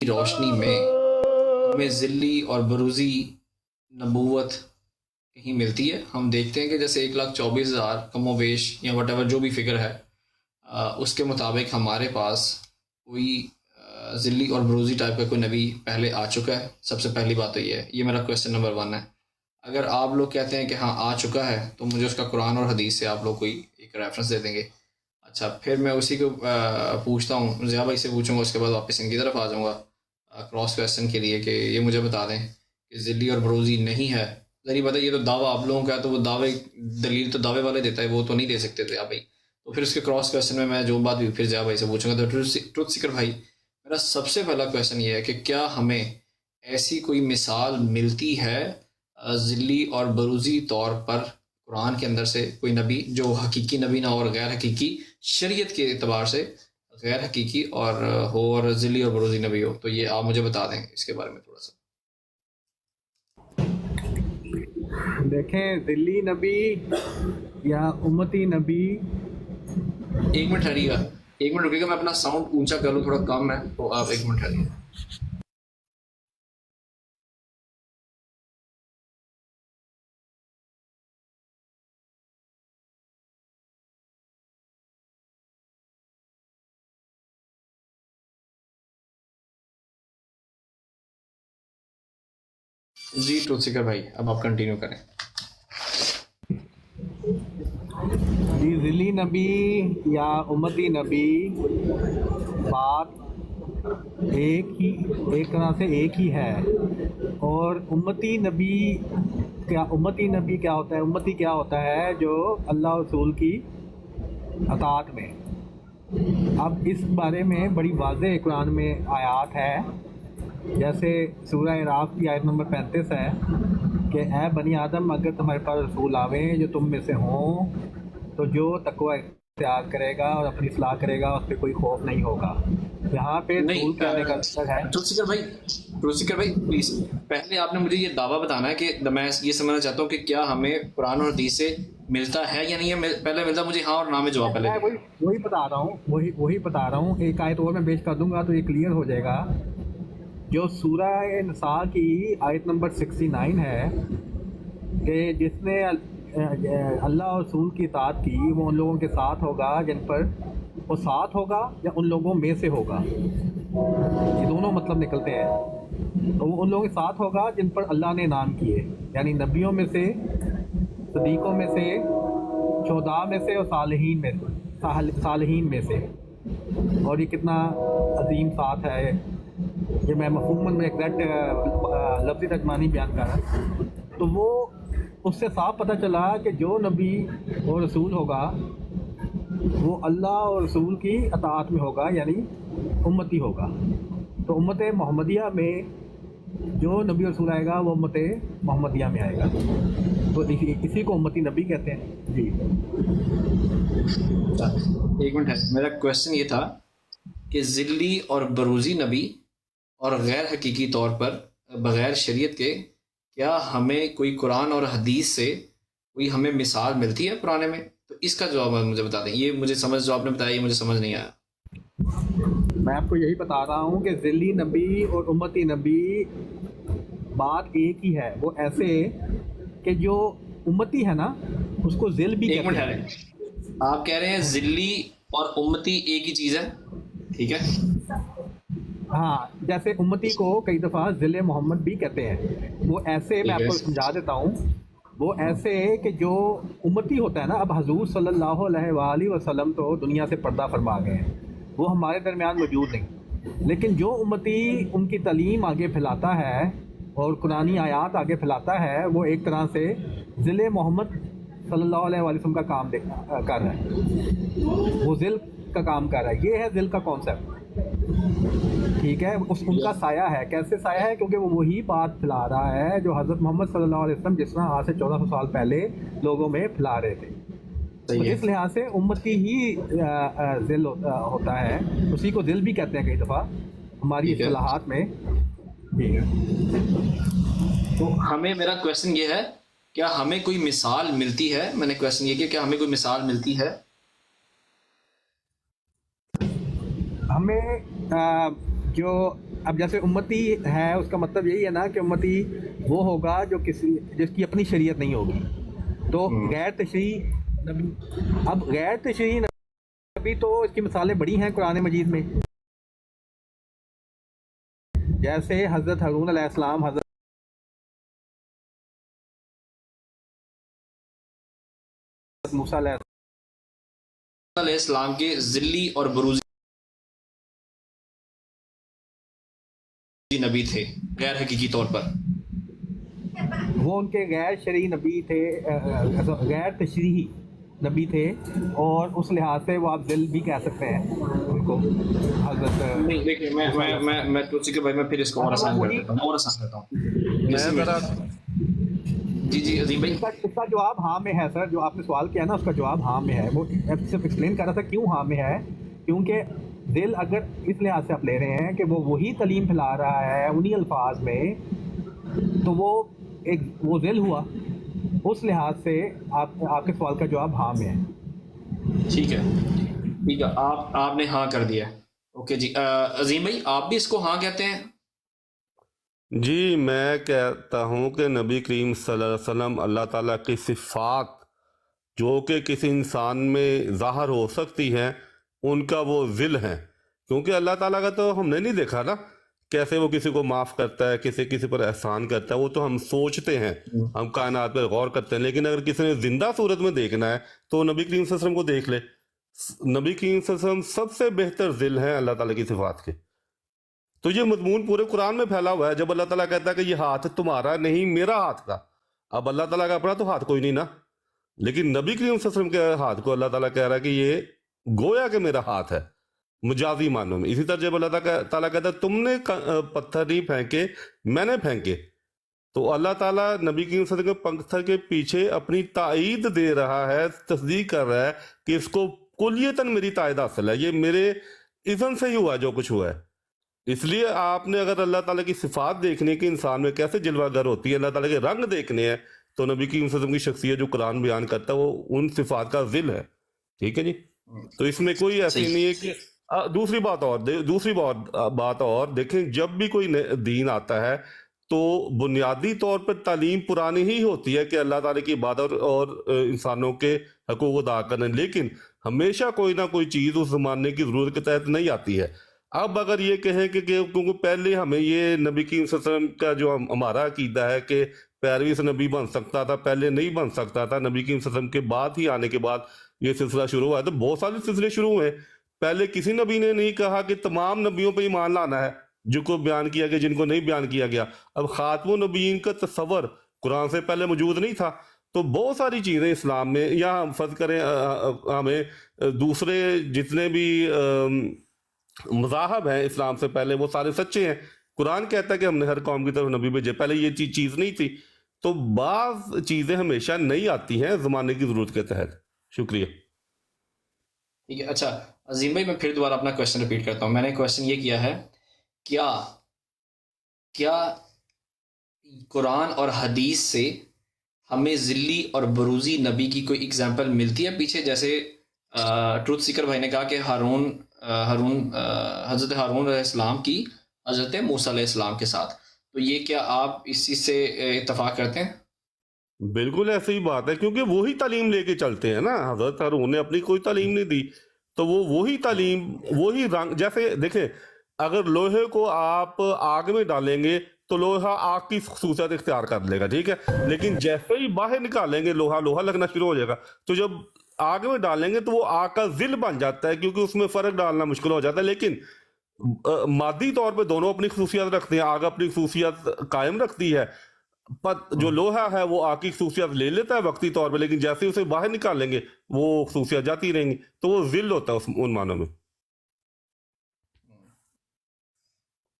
روشنی میں ہمیں ذلی اور بروزی نبوت کہیں ملتی ہے؟ ہم دیکھتے ہیں کہ جیسے 1,24,000 کم و بیش یا وٹ ایور جو بھی فگر ہے اس کے مطابق ہمارے پاس کوئی ذلی اور بروزی ٹائپ کا کوئی نبی پہلے آ چکا ہے. سب سے پہلی بات تو یہ ہے، یہ میرا کویسچن نمبر 1 ہے. اگر آپ لوگ کہتے ہیں کہ ہاں آ چکا ہے تو مجھے اس کا قرآن اور حدیث سے آپ لوگ کوئی ایک ریفرنس دے دیں گے. اچھا، پھر میں اسی کو پوچھتا ہوں، ضیاء بھائی سے پوچھوں گا، اس کے بعد واپس ان کی طرف آ جاؤں گا کراس کویسچن کے لیے کہ یہ مجھے بتا دیں کہ ذلی اور بروزی نہیں ہے. ذریعہ بتا، یہ تو دعویٰ آپ لوگوں کا ہے، تو وہ دعوے دلیل تو دعوے والے دیتا ہے، وہ تو نہیں دے سکتے ضیاء بھائی. تو پھر اس کے کراس کویسچن میں جو بات بھی پھر ضیاء بھائی سے پوچھوں گا. تو ٹروتھ سیکر بھائی، میرا سب سے پہلا کویسچن یہ ہے کہ کیا ہمیں ایسی کوئی مثال ملتی ہے ذلی اور بروزی طور پر قرآن کے اندر سے، کوئی نبی جو حقیقی نبی نہ اور غیر حقیقی، شریعت کے اعتبار سے غیر حقیقی اور ہو اور ذلی اور بروزی نبی ہو؟ تو یہ آپ مجھے بتا دیں اس کے بارے میں تھوڑا سا. دیکھیں، ذلی نبی یا امتی نبی، ایک منٹ ٹھہریے گا، ایک منٹ رکیے گا، میں اپنا ساؤنڈ اونچا کر لوں، تھوڑا کم ہے تو آپ ایک منٹ ٹھہریے. جی ٹروتھ سیکر بھائی، اب آپ کنٹینیو کریں. جی ذلی نبی یا امتی نبی بات ایک طرح سے ایک ہی ہے. اور امتی نبی کیا ہوتا ہے؟ امتی کیا ہوتا ہے؟ جو اللہ رسول کی اطاعت میں. اب اس بارے میں بڑی واضح قرآن میں آیات ہے، جیسے سورہ اعراف کی آیت نمبر 35 ہے کہ اے بنی آدم، اگر تمہارے پاس رسول آویں جو تم میں سے ہوں تو جو تقوی اختیار کرے گا اور اپنی اصلاح کرے گا اس پہ کوئی خوف نہیں ہوگا. یہاں پہ رسول نہیں، کہنے کا مطلب ہے. ٹروتھ سیکر بھائی پلیز، پہلے آپ نے مجھے یہ دعویٰ بتانا ہے کہ میں یہ سمجھنا چاہتا ہوں کہ کیا ہمیں قرآن اور حدیث سے ملتا ہے یا نہیں ہے. پہلے ملتا مجھے ہاں اور نہ میں جواب پہلے میں دیں. وہی بتا رہا ہوں. ایک آیت اور میں پیش کر دوں گا تو یہ کلیئر ہو جائے گا. جو سورہ نساء کی آیت نمبر 69 ہے کہ جس نے اللہ اور رسول کی اطاعت کی وہ ان لوگوں کے ساتھ ہوگا جن پر وہ ساتھ ہوگا یا ان لوگوں میں سے ہوگا. یہ دونوں مطلب نکلتے ہیں. تو وہ ان لوگوں کے ساتھ ہوگا جن پر اللہ نے انعام کیے، یعنی نبیوں میں سے، صدیقوں میں سے، شہداء میں سے اور صالحین میں سے. اور یہ کتنا عظیم ساتھ ہے. یہ میں مفہوماً میں ایگزیکٹ لفظی ترجمانی بیان کر رہا ہوں. تو وہ اس سے صاف پتہ چلا کہ جو نبی اور رسول ہوگا وہ اللہ اور رسول کی اطاعت میں ہوگا، یعنی امتی ہوگا. تو امت محمدیہ میں جو نبی رسول آئے گا وہ امت محمدیہ میں آئے گا. تو اسی کو امتی نبی کہتے ہیں. جی ایک منٹ ہے، میرا کویسچن یہ تھا کہ ذلی اور بروزی نبی اور غیر حقیقی طور پر بغیر شریعت کے کیا ہمیں کوئی قرآن اور حدیث سے کوئی ہمیں مثال ملتی ہے پرانے میں؟ تو اس کا جواب آپ مجھے بتا دیں. یہ مجھے سمجھ، جو آپ نے بتایا یہ مجھے سمجھ نہیں آیا. میں آپ کو یہی بتا رہا ہوں کہ ذلی نبی اور امتی نبی بات ایک ہی ہے. وہ ایسے کہ جو امتی ہے نا اس کو ذل بھی ایک منٹ کہتے ہے، ہیں. آپ کہہ رہے ہیں ذلی اور امتی ایک ہی چیز ہے؟ ٹھیک ہے. ہاں، جیسے امتی کو کئی دفعہ ذل محمد بھی کہتے ہیں. وہ ایسے، میں ٹھیک آپ ہے. کو سمجھا دیتا ہوں. وہ ایسے کہ جو امتی ہوتا ہے نا، اب حضور صلی اللہ علیہ وآلہ وسلم تو دنیا سے پردہ فرما گئے ہیں، وہ ہمارے درمیان موجود نہیں. لیکن جو امتی ان کی تعلیم آگے پھیلاتا ہے اور قرآنی آیات آگے پھیلاتا ہے، وہ ایک طرح سے ذل محمد صلی اللہ علیہ وآلہ وسلم کا کام کر رہا ہے. وہ ذل کا کام کر رہا ہے. یہ ہے ذل کا کانسیپٹ. ٹھیک ہے. ان کا سایہ ہے. کیسے سایہ ہے؟ کیونکہ وہ وہی بات پھیلا رہا ہے جو حضرت محمد صلی اللہ علیہ وسلم جس طرح آج سے 1400 سال پہلے لوگوں میں پھیلا رہے تھے. تو اس لحاظ سے امتی ہی ذل ہوتا ہے. اسی کو ذل بھی کہتے ہیں کئی دفعہ ہماری اصطلاحات میں. ٹھیک ہے. تو ہمیں، میرا کویسچن یہ ہے، کیا ہمیں کوئی مثال ملتی ہے؟ میں نے کویسچن یہ کیا، کیا ہمیں کوئی مثال ملتی ہے؟ ہمیں جو اب جیسے امتی ہے اس کا مطلب یہی ہے نا کہ امتی وہ ہوگا جو کسی جس کی اپنی شریعت نہیں ہوگی. تو غیر تشریح نبی، اب غیر تشریح نبی تو اس کی مثالیں بڑی ہیں قرآن مجید میں. جیسے حضرت ہارون علیہ السلام، حضرت موسیٰ علیہ علیہ السلام کے ذلی اور بروزی نبی تھے غیر حقیقی طور پر. وہ ان کے غیر شرعی نبی تھے، غیر تشریحی نبی تھے، اور اس لحاظ سے وہ آپ ذل بھی کہہ سکتے ہیں ان کو. حضرت نہیں دیکھیے، میں تلسی کے بھائی میں پھر اس کو اور آسان کر دیتا ہوں، اور آسان کرتا ہوں. میں ذرا جی عظیم بھائی. اس کا جواب ہاں میں ہے سر. جو آپ نے سوال کیا نا اس کا جواب ہاں میں ہے. وہ صرف ایکسپلین کر رہا تھا کیوں ہاں میں ہے. کیونکہ دل اگر اس لحاظ سے آپ لے رہے ہیں کہ وہ وہی تعلیم پھیلا رہا ہے انہی الفاظ میں، تو وہ ایک وہ ذل ہوا. اس لحاظ سے آپ کے سوال کا جواب ہاں میں ہے. ٹھیک ہے، آپ نے ہاں کر دیا. اوکے جی. عظیم بھائی آپ بھی اس کو ہاں کہتے ہیں؟ جی میں کہتا ہوں کہ نبی کریم صلی اللہ علیہ وسلم اللہ تعالیٰ کی صفات جو کہ کسی انسان میں ظاہر ہو سکتی ہیں ان کا وہ ذل ہیں. کیونکہ اللہ تعالیٰ کا تو ہم نے نہیں دیکھا نا کیسے وہ کسی کو معاف کرتا ہے، کسی پر احسان کرتا ہے. وہ تو ہم سوچتے ہیں، ہم کائنات پر غور کرتے ہیں. لیکن اگر کسی نے زندہ صورت میں دیکھنا ہے تو نبی کریم صلی اللہ علیہ وسلم کو دیکھ لے. نبی کریم صلی اللہ علیہ وسلم سب سے بہتر ذل ہیں اللہ تعالیٰ کی صفات کے. تو یہ مضمون پورے قرآن میں پھیلا ہوا ہے. جب اللہ تعالیٰ کہتا ہے کہ یہ ہاتھ تمہارا نہیں میرا ہاتھ تھا، اب اللہ تعالیٰ کا اپنا تو ہاتھ کوئی نہیں نا، لیکن نبی کریم صلی اللہ علیہ وسلم کے ہاتھ کو اللہ تعالیٰ کہہ رہا ہے کہ یہ گویا کہ میرا ہاتھ ہے مجازی معنوں میں. اسی طرح جب اللہ تعالیٰ کہتا ہے تم نے پتھر نہیں پھینکے میں نے پھینکے، تو اللہ تعالیٰ نبی کریم صلی اللہ علیہ وسلم کے پتھر کے پیچھے اپنی تائید دے رہا ہے، تصدیق کر رہا ہے کہ اس کو کلیتاً میری تائید حاصل ہے، یہ میرے اذن سے ہی ہوا جو کچھ ہوا ہے. اس لیے آپ نے اگر اللہ تعالیٰ کی صفات دیکھنے کی انسان میں کیسے جلوہ گر ہوتی ہے، اللہ تعالیٰ کے رنگ دیکھنے ہیں، تو نبی کریم صلی اللہ علیہ وسلم کی شخصیت جو قرآن بیان کرتا ہے وہ ان صفات کا ذل ہے. ٹھیک ہے جی. تو اس میں کوئی ایسی نہیں ہے کہ دوسری بات اور دیکھیں، جب بھی کوئی دین آتا ہے تو بنیادی طور پر تعلیم پرانی ہی ہوتی ہے کہ اللہ تعالیٰ کی عبادت اور انسانوں کے حقوق ادا کرنے، لیکن ہمیشہ کوئی نہ کوئی چیز اس زمانے کی ضرورت کے تحت نہیں آتی ہے. اب اگر یہ کہیں کہ کیونکہ پہلے ہمیں یہ نبی کریم صلی اللہ علیہ وسلم کا جو ہمارا عقیدہ ہے کہ پیروی سے نبی بن سکتا تھا، پہلے نہیں بن سکتا تھا، نبی کریم صلی اللہ علیہ وسلم کے بعد ہی آنے کے بعد یہ سلسلہ شروع ہوا ہے. تو بہت سارے سلسلے شروع ہوئے. پہلے کسی نبی نے نہیں کہا کہ تمام نبیوں پہ ایمان لانا ہے جو کو بیان کیا گیا، جن کو نہیں بیان کیا گیا. اب خاتم النبیین کا تصور قرآن سے پہلے موجود نہیں تھا. تو بہت ساری چیزیں اسلام میں، یا فرض کریں ہمیں دوسرے جتنے بھی مذاہب ہیں اسلام سے پہلے وہ سارے سچے ہیں. قرآن کہتا ہے کہ ہم نے ہر قوم کی طرف نبی بھیجے. پہلے یہ چیز نہیں تھی. تو بعض چیزیں ہمیشہ نہیں آتی ہیں زمانے کی ضرورت کے تحت. شکریہ. ٹھیک ہے. اچھا عظیم بھائی میں پھر دوبارہ اپنا کوشچن ریپیٹ کرتا ہوں. میں نے کوشچن یہ کیا ہے، کیا قرآن اور حدیث سے ہمیں ذلی اور بروزی نبی کی کوئی اگزامپل ملتی ہے پیچھے؟ جیسے ٹروتھ سیکر بھائی نے کہا کہ حضرت ہارون علیہ السلام کی حضرت موسیٰ علیہ السلام کے ساتھ، تو یہ کیا آپ اس چیز سے اتفاق کرتے ہیں؟ بالکل ایسی ہی بات ہے، کیونکہ وہی تعلیم لے کے چلتے ہیں نا. حضرت ہارون نے اپنی کوئی تعلیم نہیں دی، تو وہ وہی تعلیم وہی رنگ. جیسے دیکھیں اگر لوہے کو آپ آگ میں ڈالیں گے تو لوہا آگ کی خصوصیت اختیار کر لے گا، ٹھیک ہے، لیکن جیسے ہی باہر نکالیں گے لوہا لگنا شروع ہو جائے گا. تو جب آگ میں ڈالیں گے تو وہ آگ کا ذل بن جاتا ہے، کیونکہ اس میں فرق ڈالنا مشکل ہو جاتا ہے. لیکن مادی طور پہ دونوں اپنی خصوصیت رکھتے ہیں. آگ اپنی خصوصیت قائم رکھتی ہے، جو لوہا ہے وہ آگ کی خصوصیت لے لیتا ہے وقتی طور پہ، لیکن جیسے اسے باہر نکالیں گے وہ خصوصیت جاتی رہیں گی. تو وہ ذل ہوتا ہے ان معنوں میں.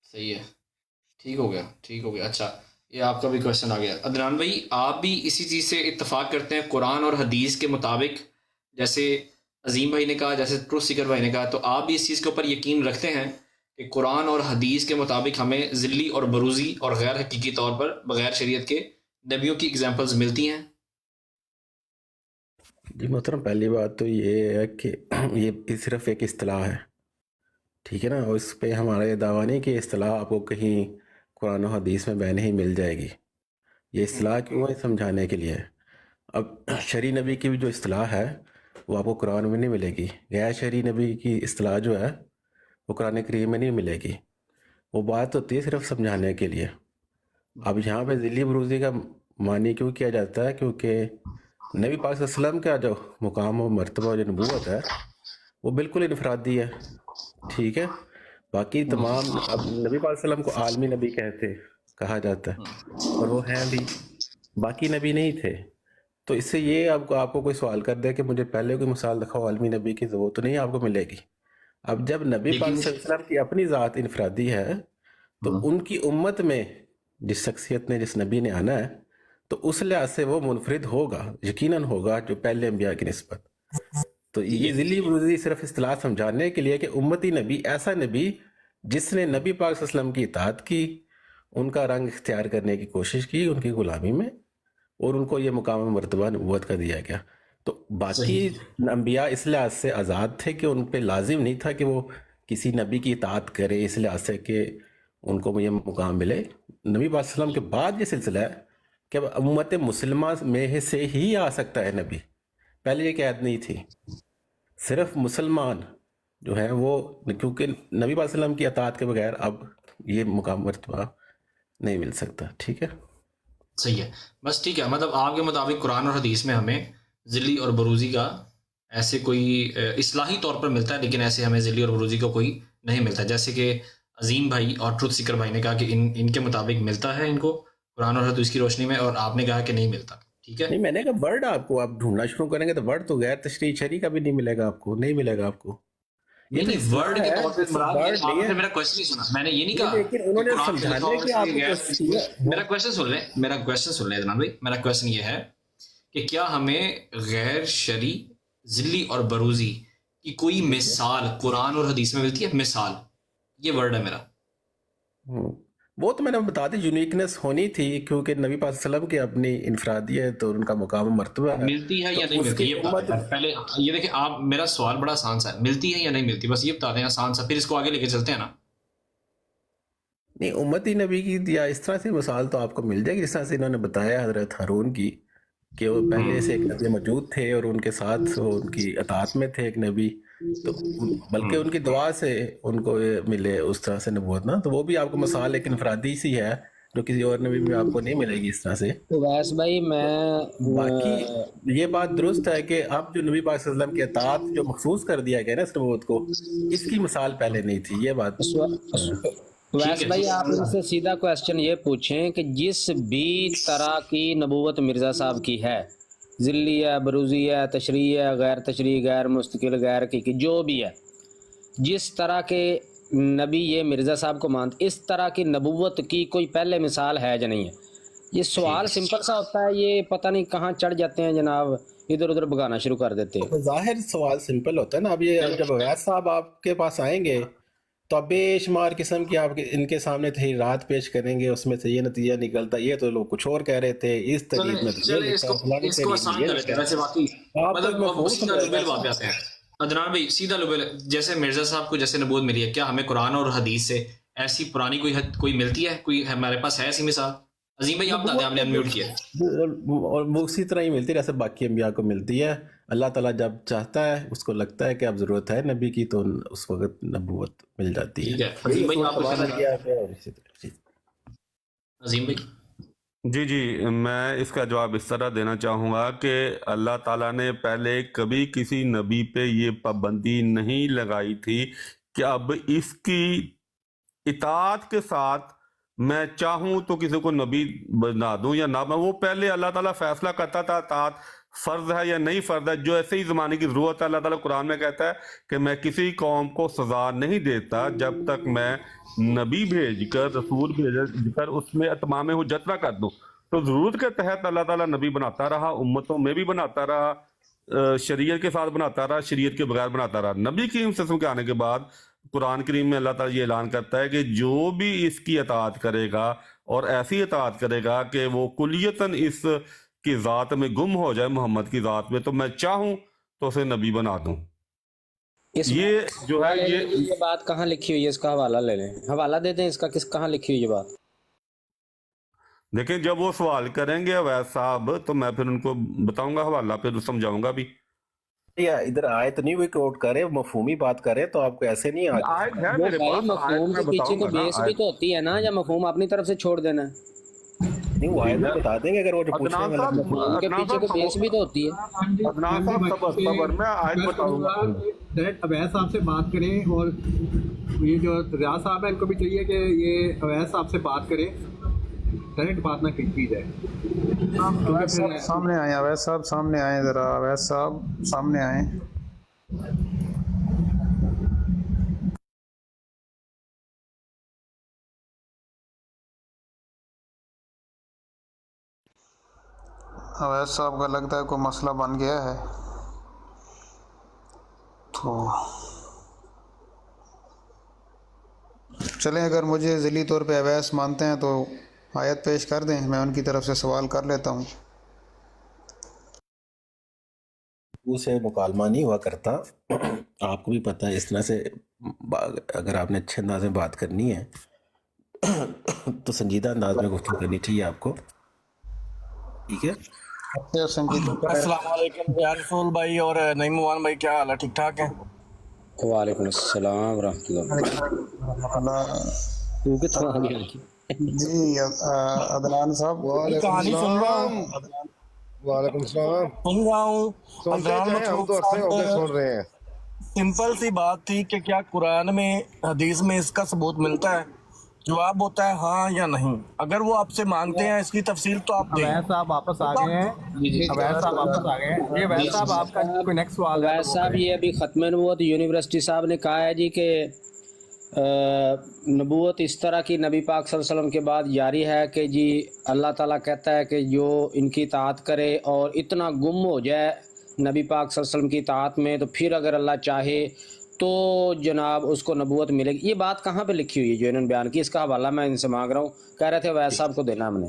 صحیح ہے. ٹھیک ہو گیا. اچھا یہ آپ کا بھی کوشچن آ گیا. عدنان بھائی آپ بھی اسی چیز سے اتفاق کرتے ہیں قرآن اور حدیث کے مطابق؟ جیسے عظیم بھائی نے کہا، جیسے ٹروتھ سیکر بھائی نے کہا، تو آپ بھی اس چیز کے اوپر یقین رکھتے ہیں کہ قرآن اور حدیث کے مطابق ہمیں ذلی اور بروزی اور غیر حقیقی طور پر بغیر شریعت کے نبیوں کی اگزامپلز ملتی ہیں؟ جی محترم، پہلی بات تو یہ ہے کہ یہ صرف ایک اصطلاح ہے. ठीक है ना। और इस पे हमारा ये दावा नहीं कि इस्तिलाह आपको कहीं कुरान और हदीस में बैन ही मिल जाएगी। ये इस्तिलाह क्यों है? समझाने के लिए है। अब शरी नबी की भी जो इस्तिलाह है वो आपको कुरान में नहीं मिलेगी। गैर शरी नबी की इस्तिलाह जो है वो कुरान करीम में नहीं मिलेगी। वो बात होती है सिर्फ समझाने के लिए। अब यहाँ पे ज़िली बरूज़ी का मानी क्यों किया जाता है? क्योंकि नबी पाक सल्लल्लाहु अलैहि वसल्लम का जो मुकाम और मर्तबा और जो नबूवत है वो बिल्कुल इनफरादी है। ठीक है। बाकी तमाम, अब नबी पाक सल्लल्लाहु अलैहि वसल्लम को आलमी नबी कहा जाता है और वो हैं भी, बाकी नबी नहीं थे। तो इससे ये आपको कोई सवाल कर दे कि मुझे पहले कोई मिसाल दिखाओ आलमी नबी की, वो तो नहीं आपको मिलेगी। अब जब नबी पाक लेकिन सल्लल्लाहु अलैहि वसल्लम की अपनी ज़ात इनफरादी है तो उनकी उम्मत में जिस शख्सियत ने, जिस नबी ने आना है, तो उस लिहाज से वो मुनफरिद होगा, यकीनन होगा, जो पहले अंबिया की निस्बत। तो ये ज़िली बरूज़ी सिर्फ इस्तिलाह समझाने के लिए कि उम्मती नबी ऐसा नबी जिसने नबी पाक सल्लल्लाहु अलैहि वसल्लम की इताअत की, उनका रंग इख्तियार करने की कोशिश की उनकी गुलामी में, और उनको ये मुकाम मर्तबा नबूवत का दिया गया। तो बाकी अंबिया इस लिहाज से आज़ाद थे कि उन पे लाजिम नहीं था कि वो किसी नबी की इताअत करे, इस लिहाज से कि उनको ये मुकाम मिले। नबी पाक सल्लल्लाहु अलैहि वसल्लम के बाद ये सिलसिला है कि अब उम्मत मुसलमा में से ही आ सकता है नबी। पहले ये कैद नहीं थी। सिर्फ मुसलमान जो है वो, क्योंकि नबी पाक सल्लल्लाहु अलैहि वसल्लम की अताअत के बगैर अब ये मुकाम मर्तबा नहीं मिल सकता। ठीक है। सही है। बस ठीक है, मतलब आपके मुताबिक कुरान और हदीस में हमें ज़िली और बरूज़ी का ऐसे कोई इस्लाही तौर पर मिलता है, लेकिन ऐसे हमें ज़िली और बरूज़ी का कोई नहीं मिलता। जैसे कि अजीम भाई और ट्रुथ सीकर भाई ने कहा कि इनके मुताबिक मिलता है इनको कुरान और हदीस की रोशनी में, और आपने कहा कि नहीं मिलता। ठीक है, नहीं, मैंने कहा वर्ड आपको, आप ढूंढना शुरू करेंगे तो वर्ड तो गैर तशरीह शरी का भी नहीं मिलेगा आपको, नहीं मिलेगा आपको। ये नहीं तो नहीं, वर्ड के है, तौर पे मुराद वर्ड नहीं आपने है। मेरा क्वेश्चन नहीं सुना। मैंने ये नहीं नहीं, कहा लेकिन कि उन्होंने कुरान में लिखा समझाने होगा कि कि आपको गैर तस्वीर- मेरा क्वेश्चन सुन ले, मेरा क्वेश्चन सुन ले जनाब भाई। मेरा क्वेश्चन ये है कि क्या हमें गैर शरी ज़िली और बरूज़ी की कोई मिसाल कुरान और हदीस में मिलती है? मिसाल, ये वर्ड है मेरा। वो तो मैंने बता दी, यूनिकनेस होनी थी, क्योंकि नबी पाक सल्लल्लाहु अलैहि वसल्लम की अपनी इनफरादी है तो उनका मुकाम मर्तबा है। मिलती है या तो नहीं मिलती, उसकी ये बता उम्मत, दें पहले। ये देखिए, आप, मेरा सवाल बड़ा आसान सा है, मिलती है या नहीं मिलती, बस ये बता दें आसान सा, फिर इसको आगे लेके चलते हैं ना। नहीं, उम्मती नबी की या इस तरह से मिसाल तो आपको मिल जाएगी जिस तरह से इन्होंने बताया हजरत हारून की, कि वो पहले से एक नबी मौजूद थे और उनके साथ वो उनकी अताअत में थे एक नबी, तो बल्कि उनकी दुआ से उनको ये मिले उस तरह से नबूवत ना। तो वो भी आपको मिसाल एक इनफरादी सी है जो किसी और नबी में आपको नहीं मिलेगी इस तरह से। तो वैस भाई बाकी मैं ये बात दुरुस्त है कि अब जो नबी पाक सल्लल्लाहु अलैहि वसल्लम की अताअत जो मखसूस कर दिया गया ना इस नबूवत को, इसकी मिसाल पहले नहीं थी। ये बात वैस है, भाई ठीक है। आप इनसे सीधा क्वेश्चन ये पूछें कि जिस भी तरह की नबूवत मिर्ज़ा साहब की है, ज़िल्ली है, बरूज़ी है, तशरीह है, गैर तशरीह, गैर मुस्तकिल, गैर की जो भी है, जिस तरह के नबी ये मिर्ज़ा साहब को मानते, इस तरह की नबूवत की कोई पहले मिसाल है या नहीं है? ये सवाल सिंपल सा होता है, ये पता नहीं कहाँ चढ़ जाते हैं जनाब, इधर उधर भगाना शुरू कर देते हैं। तो जाहिर सवाल सिंपल होता है ना। अब ये जब अवैध साहब आपके पास आएंगे तो आप बेशुमार किस्म की आपके इनके सामने तहरीरात पेश करेंगे, उसमें से ये नतीजा निकलता है, ये तो लोग कुछ और कह रहे थे, इस तहरीर में तो ये लिखा है, फलानी इसको तहरीर आसान में ये कर लिखा लेते हैं है। वैसे वाकई। आप मतलब तक अब महफूज सीधा समझ लुबेल बात पे आते हैं। अदनान भाई, सीधा लुबेल, जैसे मिर्जा साहब को जैसे नबूवत मिली है, क्या हमें कुरान और हदीस से ऐसी पुरानी कोई मिलती है? कोई हमारे पास है ऐसी मिसाल? अजीम भाई आप बता दें, आपने अनम्यूट किया है। और वो उसी तरह ही मिलती है जैसे बाकी अंबिया को मिलती है। अल्लाह ताला जब चाहता है, उसको लगता है कि अब ज़रूरत है नबी की, तो उस वक्त नबूवत मिल जाती है। ठीक है, अजीम भाई आप तबादला किया है और इसी तरह। जी। अजीम भाई। जी जी, मैं इसका जवाब इस तरह देना चाहूँगा कि अल्लाह ताला ने पहले कभी किसी नबी पे ये पाबंदी नहीं लगाई थी कि अब इसकी इताअत के साथ मैं चाहूँ तो किसी को नबी बना दूँ या ना। वो पहले अल्लाह ताला फैसला करता था इताअत फ़र्ज है या नहीं फ़र्ज है। जो ऐसे ही ज़माने की ज़रूरत है, अल्लाह ताला कुरान में कहता है कि मैं किसी कौम को सज़ा नहीं देता जब तक मैं नबी भेजकर, रसूल भेजकर उसमें अतमाम हुज्जत ना कर दूँ। तो ज़रूरत के तहत अल्लाह ताला नबी बनाता रहा, उम्मतों में भी बनाता रहा, शरीयत के साथ बनाता रहा, शरीयत के बगैर बनाता रहा। नबी करीम सल्लल्लाहु अलैहि वसल्लम के आने के बाद कुरान करीम में अल्लाह ताला ये ऐलान करता है कि जो भी इसकी अताअत करेगा और ऐसी अताअत करेगा कि वो कुलियतन इस की ज़ात में गुम हो जाए, मोहम्मद की ज़ात में, तो मैं चाहूँ तो उसे नबी बना दूँ। اس یہ جو ہے یہ بات کہاں لکھی ہوئی ہے؟ اس کا حوالہ لے لیں، حوالہ دے دیں اس کا، کہاں لکھی ہوئی ہے بات؟ دیکھیں جب وہ سوال کریں گے اویس صاحب تو میں پھر ان کو بتاؤں گا حوالہ، پھر سمجھاؤں گا بھی. یا ادھر آیت نہیں ہوئی کوٹ کرے، مفہومی بات کرے تو آپ کو ایسے نہیں آگے. آیت ہے وہ میرے بھائی پاس، آیت مفہوم میں کے پیچھے بتاؤں تو گا نا. بیس بھی آیت تو ہوتی ہے نا، یا مفہوم اپنی طرف سے چھوڑ دینا ہے؟ نہیں وہ آیت میں بتا دیں گے اگر وہ جو پوچھنے عدنان والا. صاحب، مفہوم کے عدنان پیچھے تو بیس بھی صاحب، تو ہوتی ہے. عدنان صاحب صبر، میں آیت میں بتاؤں کہوں گا. گا کہ ڈائریکٹ اویس صاحب سے بات کریں، اور یہ جو ریاض صاحب ہیں ان کو بھی چاہیے کہ یہ اویس صاحب سے بات کریں، ڈائریکٹ بات نہ کی جائے، کیونکہ اویس پھر صاحب سامنے آئیں، اویس صاحب سامنے آئیں، ذرا اویس صاحب سامنے آئیں. اویس صاحب کا لگتا ہے کوئی مسئلہ بن گیا ہے، تو چلیں اگر مجھے ذیلی طور پہ اویس مانتے ہیں تو آیت پیش کر دیں، میں ان کی طرف سے سوال کر لیتا ہوں. سے مکالمہ نہیں ہوا کرتا. آپ کو بھی پتہ ہے اس طرح سے اگر آپ نے اچھے انداز میں بات کرنی ہے تو سنجیدہ انداز میں گفتگو کرنی چاہیے آپ کو. ٹھیک ہے. اچھا سنجیدہ السلام علیکم یا رسول بھائی اور نعیم موان بھائی، کیا حال ہے؟ ٹھیک ٹھاک ہیں؟ وعلیکم السلام ورحمۃ اللہ. اللہ. تو کتنا آ گیا؟ جی عدنان صاحب. یہ وعلیکم کہانی سن رہا السلام. ہوں وعلیکم السلام. سنتے عدنان جائیں، ہم مطلوب تو عرصے ہو کے صاحب، سن رہے ہیں. سمپل سی بات تھی کہ کیا قرآن میں حدیث میں اس کا ثبوت ملتا ہے؟ جواب ہوتا ہے ہاں یا نہیں. اگر وہ آپ سے مانگتے ہیں اس کی تفصیل تو آپ دیں. اویس صاحب واپس آ گئے ہیں. جی جی اویس صاحب واپس آ گئے ہیں. جی اویس صاحب آپ کا کوئی نیکسٹ سوال ہے تو اویس وہ صاحب، کریں. یہ ابھی ختم نبوت یونیورسٹی صاحب نے کہا ہے جی کہ نبوت اس طرح کی نبی پاک صلی اللہ علیہ وسلم کے بعد جاری ہے کہ جی اللہ تعالیٰ کہتا ہے کہ جو ان کی اطاعت کرے اور اتنا گم ہو جائے نبی پاک صلی اللہ علیہ وسلم کی اطاعت میں، تو پھر اگر اللہ چاہے تو جناب اس کو نبوت ملے گی. یہ بات کہاں پہ لکھی ہوئی ہے جو انہوں نے بیان کی؟ اس کا حوالہ میں ان سے مانگ رہا ہوں. کہہ رہے تھے اویس صاحب کو دینا ہم نے.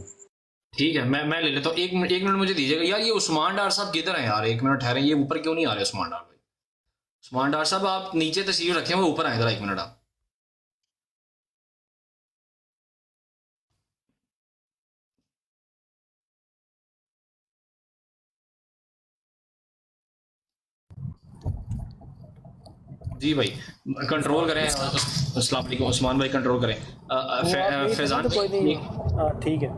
ٹھیک ہے، میں لے لیتا ہوں. ایک منٹ مجھے دیجیے گا. یار یہ عثمان ڈار صاحب کدھر ہیں یار؟ ایک منٹ ٹھہریں، یہ اوپر کیوں نہیں آ رہے عثمان ڈار بھائی؟ عثمان ڈار صاحب آپ نیچے تشریف رکھیں، وہ اوپر آئیں ذرا، ایک منٹ آپ. جی بھائی کنٹرول کریں. السلام علیکم عثمان بھائی، کنٹرول کریں. فیضان کوئی نہیں. بھائی، ہاں ٹھیک ہے.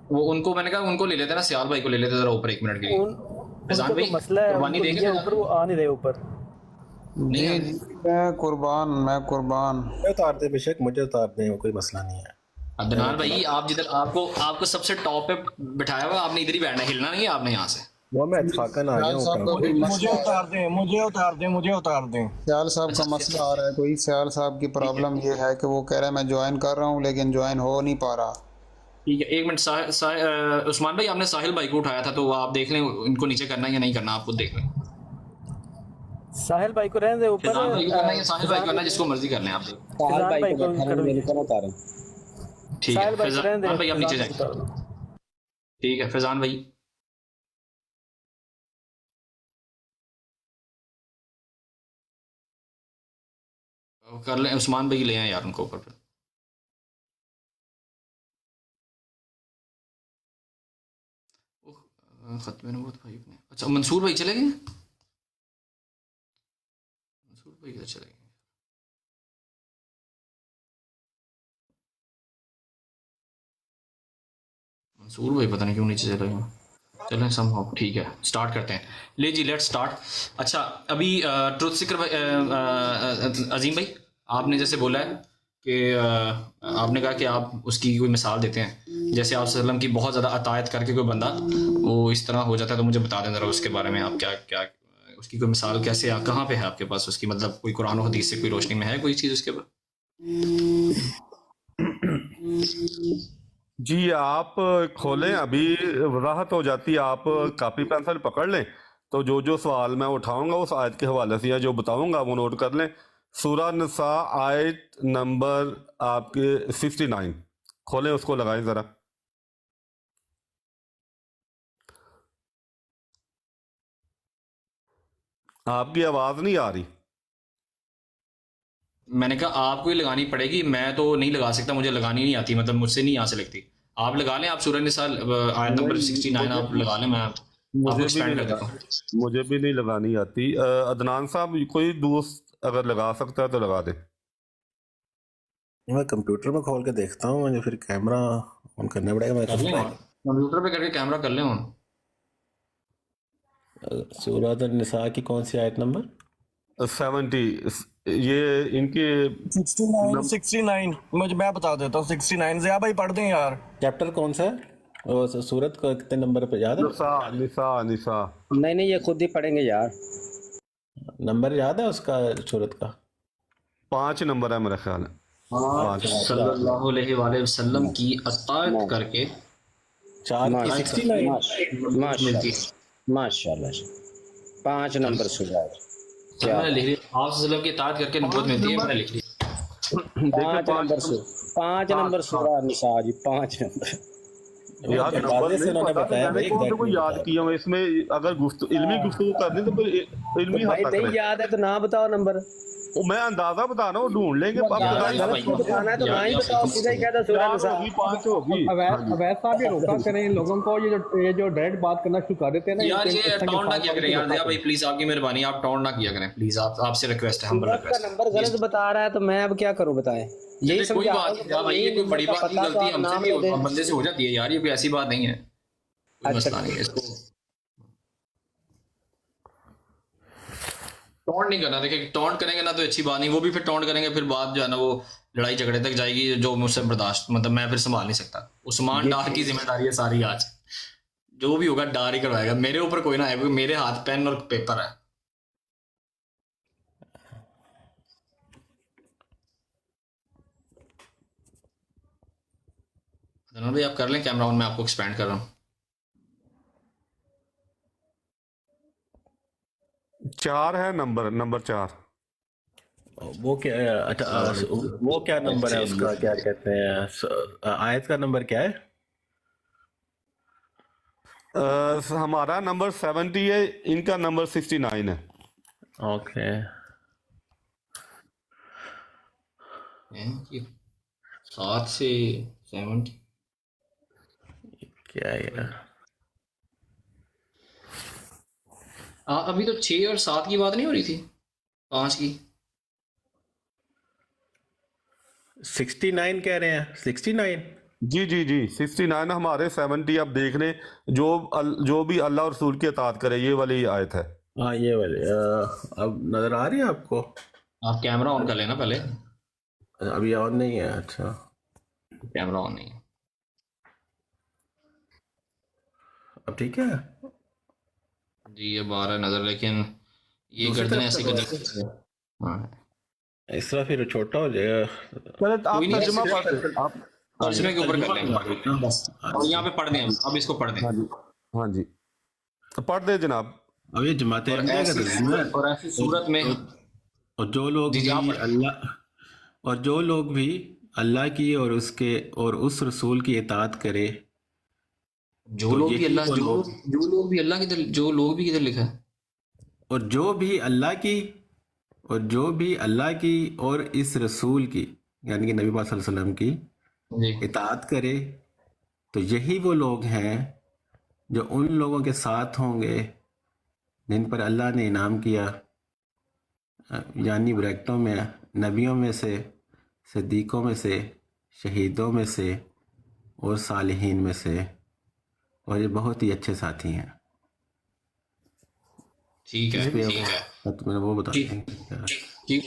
وہ ان کو میں نے کہا ان کو لے لیتے ہیں نا، سیال بھائی کو لے لیتے ذرا اوپر ایک منٹ کے لیے. ان فیضان کا تو بھائی مسئلہ ہے، ان قربانی کو دیں لیجیے گے اوپر، وہ آ نہیں رہے اوپر. نہیں آ جی رہے؟ جی میں قربان. مجھے اتار دیں، بے شک مجھے اتار دیں، وہ کوئی مسئلہ نہیں ہے. عدنان بھائی آپ جدھر آپ کو سب سے ٹاپ پہ بٹھایا ہوا، آپ نے ادھر ہی بیٹھنا، ہلنا نہیں ہے آپ نے یہاں سے. وہ میں اتفاقاً آ گیا سیال ہوں صاحب کا ٹاپ پہ. کوئی مجھے مسئلہ آ رہا اتار ہے، دیں، مجھے اتار دیں. سیال صاحب کا اچھا مسئلہ آ رہا ہے کوئی. سیال صاحب کی پرابلم یہ ہے کہ وہ کہہ رہے ہیں میں جوائن کر رہا ہوں لیکن جوائن ہو نہیں پا رہا. ٹھیک ہے، ایک منٹ. عثمان بھائی آپ نے ساحل بھائی کو اٹھایا تھا، تو آپ دیکھ لیں ان کو نیچے کرنا ہے یا نہیں کرنا، آپ خود دیکھ لیں. ساحل بھائی کو رہنے دے اوپر. فیضان بھائی کو کرنا ہے یا ساحل بھائی کو کرنا ہے، جس کو مرضی کر لیں آپ دیکھ. ساحل فضان بھائی بھائی کو کو بیٹھا کرو. رہے ہیں، اتاریں. ٹھیک ہے ساحل بھائی کو رہنے فیضان دے، بھائی آپ نیچے فضان جائیں. بھائی کو. ٹھیک ہے فیضان بھائی. کر لیں، عثمان بھائی لے آئیں یار ان کو اوپر پہ. ختم نبوت بھائی نے، اچھا منصور بھائی چلے گئے. منصور بھائی کدھر چلے گئے؟ منصور بھائی پتہ نہیں کیوں نیچے چلے گئے. چلیں سم ہو، ٹھیک ہے سٹارٹ کرتے ہیں. لے جی لیٹ سٹارٹ. اچھا ابھی ٹروتھ سیکر عظیم بھائی، آپ نے جیسے بولا ہے کہ آپ نے کہا کہ آپ اس کی کوئی مثال دیتے ہیں، جیسے آپ صلی اللہ علیہ وسلم کی بہت زیادہ اطاعت کر کے کوئی بندہ وہ اس طرح ہو جاتا ہے، تو مجھے بتا دیں ذرا اس کے بارے میں. آپ کیا اس کی کوئی مثال کیسے، کہاں پہ ہے آپ کے پاس اس کی، مطلب کوئی قرآن و حدیث سے کوئی روشنی میں ہے کوئی چیز اس کے اوپر؟ جی آپ کھولیں، ابھی وضاحت ہو جاتی ہے. آپ کاپی پینسل پکڑ لیں تو جو سوال میں اٹھاؤں گا اس آیت کے حوالے سے یا جو بتاؤں گا وہ نوٹ کر لیں. سورہ نساء آیت نمبر آپ کے 69 کھولیں، اس کو لگائیں ذرا. آپ کی آواز نہیں آ رہی. میں نے کہا آپ کو ہی لگانی پڑے گی, میں تو نہیں لگا سکتا, مجھے لگانی نہیں آتی, مطلب مجھ سے نہیں یہاں سے لگتی. آپ لگا لیں, آپ سورہ نساء آیت نمبر 69 آپ لگا لیں, میں آپ کو مجھے بھی ایکسپینڈ نہیں کر دیتا ہوں. مجھے بھی نہیں لگانی آتی. عدنان صاحب کوئی دوست اگر لگا سکتا ہے تو لگا دے. میں کمپیوٹر میں کھول کے دیکھتا ہوں, مجھے پھر کیمرہ آن کرنا پڑے گا. میں کر لیں, کمپیوٹر پہ کر کے کیمرہ کر لیں. سورۃ النساء کی کون سی آیت نمبر؟ 70 یہ ان کے 69 مجھے میں بتا دیتا ہوں 69. ضیاء بھائی پڑھ دیں یار. چیپٹر کون سا ہے؟ وہ سورت کا کتنے نمبر پہ یاد ہے؟ نساء. نہیں یہ خود ہی پڑھیں گے یار. نمبر یاد ہے اس کا سورت کا؟ 5 نمبر ہے میرا خیال ہے. آپ صلی اللہ علیہ وآلہ وسلم کی اطاعت کر کے 4 کی 69. ماشاء اللہ 5 نمبر سورہ. میں نے لکھ لی, آپ صلی اللہ علیہ وسلم کی اطاعت کر کے نبوت ملتی ہے, میں نے لکھ لی. 5 نمبر سورہ نساء جی, 5 نمبر. یاد نمبر سے انہوں نے بتایا میں نے کو یاد کیا ہوں. اس میں اگر علمی گفتگو کرنی تو پھر علمی بھائی نہیں یاد ہے تو نہ بتاؤ نمبر. میں اندازہ بتا رہا ہوں, ڈھونڈ لیں گے. بتانا ہے تو نہ ہی بتاؤ, سیدھا ہی کہہ دو سورہ نساء. 5 ہوگی. اویس صاحب یہ روکا کریں ان لوگوں کو, یہ جو ڈائریکٹ بات کرنا شروع کر دیتے ہیں نا یار, یہ ٹاؤن نہ کیا کریں یار. ضیاء بھائی پلیز, آپ کی مہربانی, آپ ٹاؤن نہ کیا کریں پلیز. آپ سے ریکویسٹ ہے, ہمبل سورت کا ریکویسٹ. نمبر غلط بتا رہا ہے تو میں اب کیا کروں بتائیں. یہی کوئی سمجھا بات نہیں بھائی, یہ کوئی بڑی بات نہیں, غلطی ہم سے بھی بندے سے ہو جاتی ہے یار, یہ کوئی ایسی بات نہیں ہے, کوئی مسئلہ نہیں ہے. اس کو ٹونٹ نہیں کرنا. دیکھیں ٹونٹ کریں گے نا تو اچھی بات نہیں, وہ بھی پھر ٹونٹ کریں گے, پھر بات جو ہے نا وہ لڑائی جھگڑے تک جائے گی, جو مجھ سے برداشت, مطلب میں پھر سنبھال نہیں سکتا. عثمان ڈار کی ذمہ داری ہے ساری, آج جو بھی ہوگا ڈار ہی کروائے گا. میرے اوپر کوئی نہ ہے, کیونکہ میرے ہاتھ پین اور پیپر ہے. بھائی آپ کر لیں کیمرہ آن, میں آپ کو ایکسپینڈ کر رہا ہوں. 4 ہے نمبر 4. وہ کیا وہ کیا نمبر ہے اس کا, کیا کہتے ہیں آیت کا نمبر کیا ہے؟ ہمارا نمبر 70 ہے, ان کا نمبر 69 ہے. اوکے. 7 سے 70 کیا ہے یار؟ ابھی تو 6 اور 7 کی بات نہیں ہو رہی تھی, 5 کی. 69 کہہ رہے ہیں. 69 جی 69. ہمارے 70 آپ دیکھ لیں. جو بھی اللہ اور رسول کی اطاعت کرے, یہ والی آیت ہے. ہاں یہ والے. اب نظر آ رہی ہے آپ کو؟ آپ کیمرہ آن کر لینا پہلے. ابھی آن نہیں ہے. اچھا کیمرہ آن نہیں ہے. اب ٹھیک ہے جی اب آ رہا ہے نظر, لیکن یہ گردن ایسی گردن. ہاں اس طرح پھر چھوٹا ہو جائے گا. آپ ترجمہ پڑھ آپ ترجمے کے اوپر کر لیں بس, اور یہاں پہ پڑھ دیں. اب اس کو پڑھ دیں. ہاں جی پڑھ دیں جناب. اب یہ جماعت احمدیہ کا ترجمہ ہے. اور ایسی صورت میں اور جو لوگ بھی اللہ کی اور اس رسول کی اطاعت کرے, جو لوگ بھی کدھر لکھا ہے, اور جو بھی اللہ کی اور اس رسول کی, یعنی کہ نبی پاک صلی اللہ علیہ وسلم کی اطاعت کرے, تو یہی وہ لوگ ہیں جو ان لوگوں کے ساتھ ہوں گے جن پر اللہ نے انعام کیا, یعنی بریکٹوں میں نبیوں میں سے, صدیقوں میں سے, شہیدوں میں سے اور صالحین میں سے, اور یہ بہت ہی اچھے ساتھی ہیں. ٹھیک ہے میں وہ بتا دیں. ٹھیک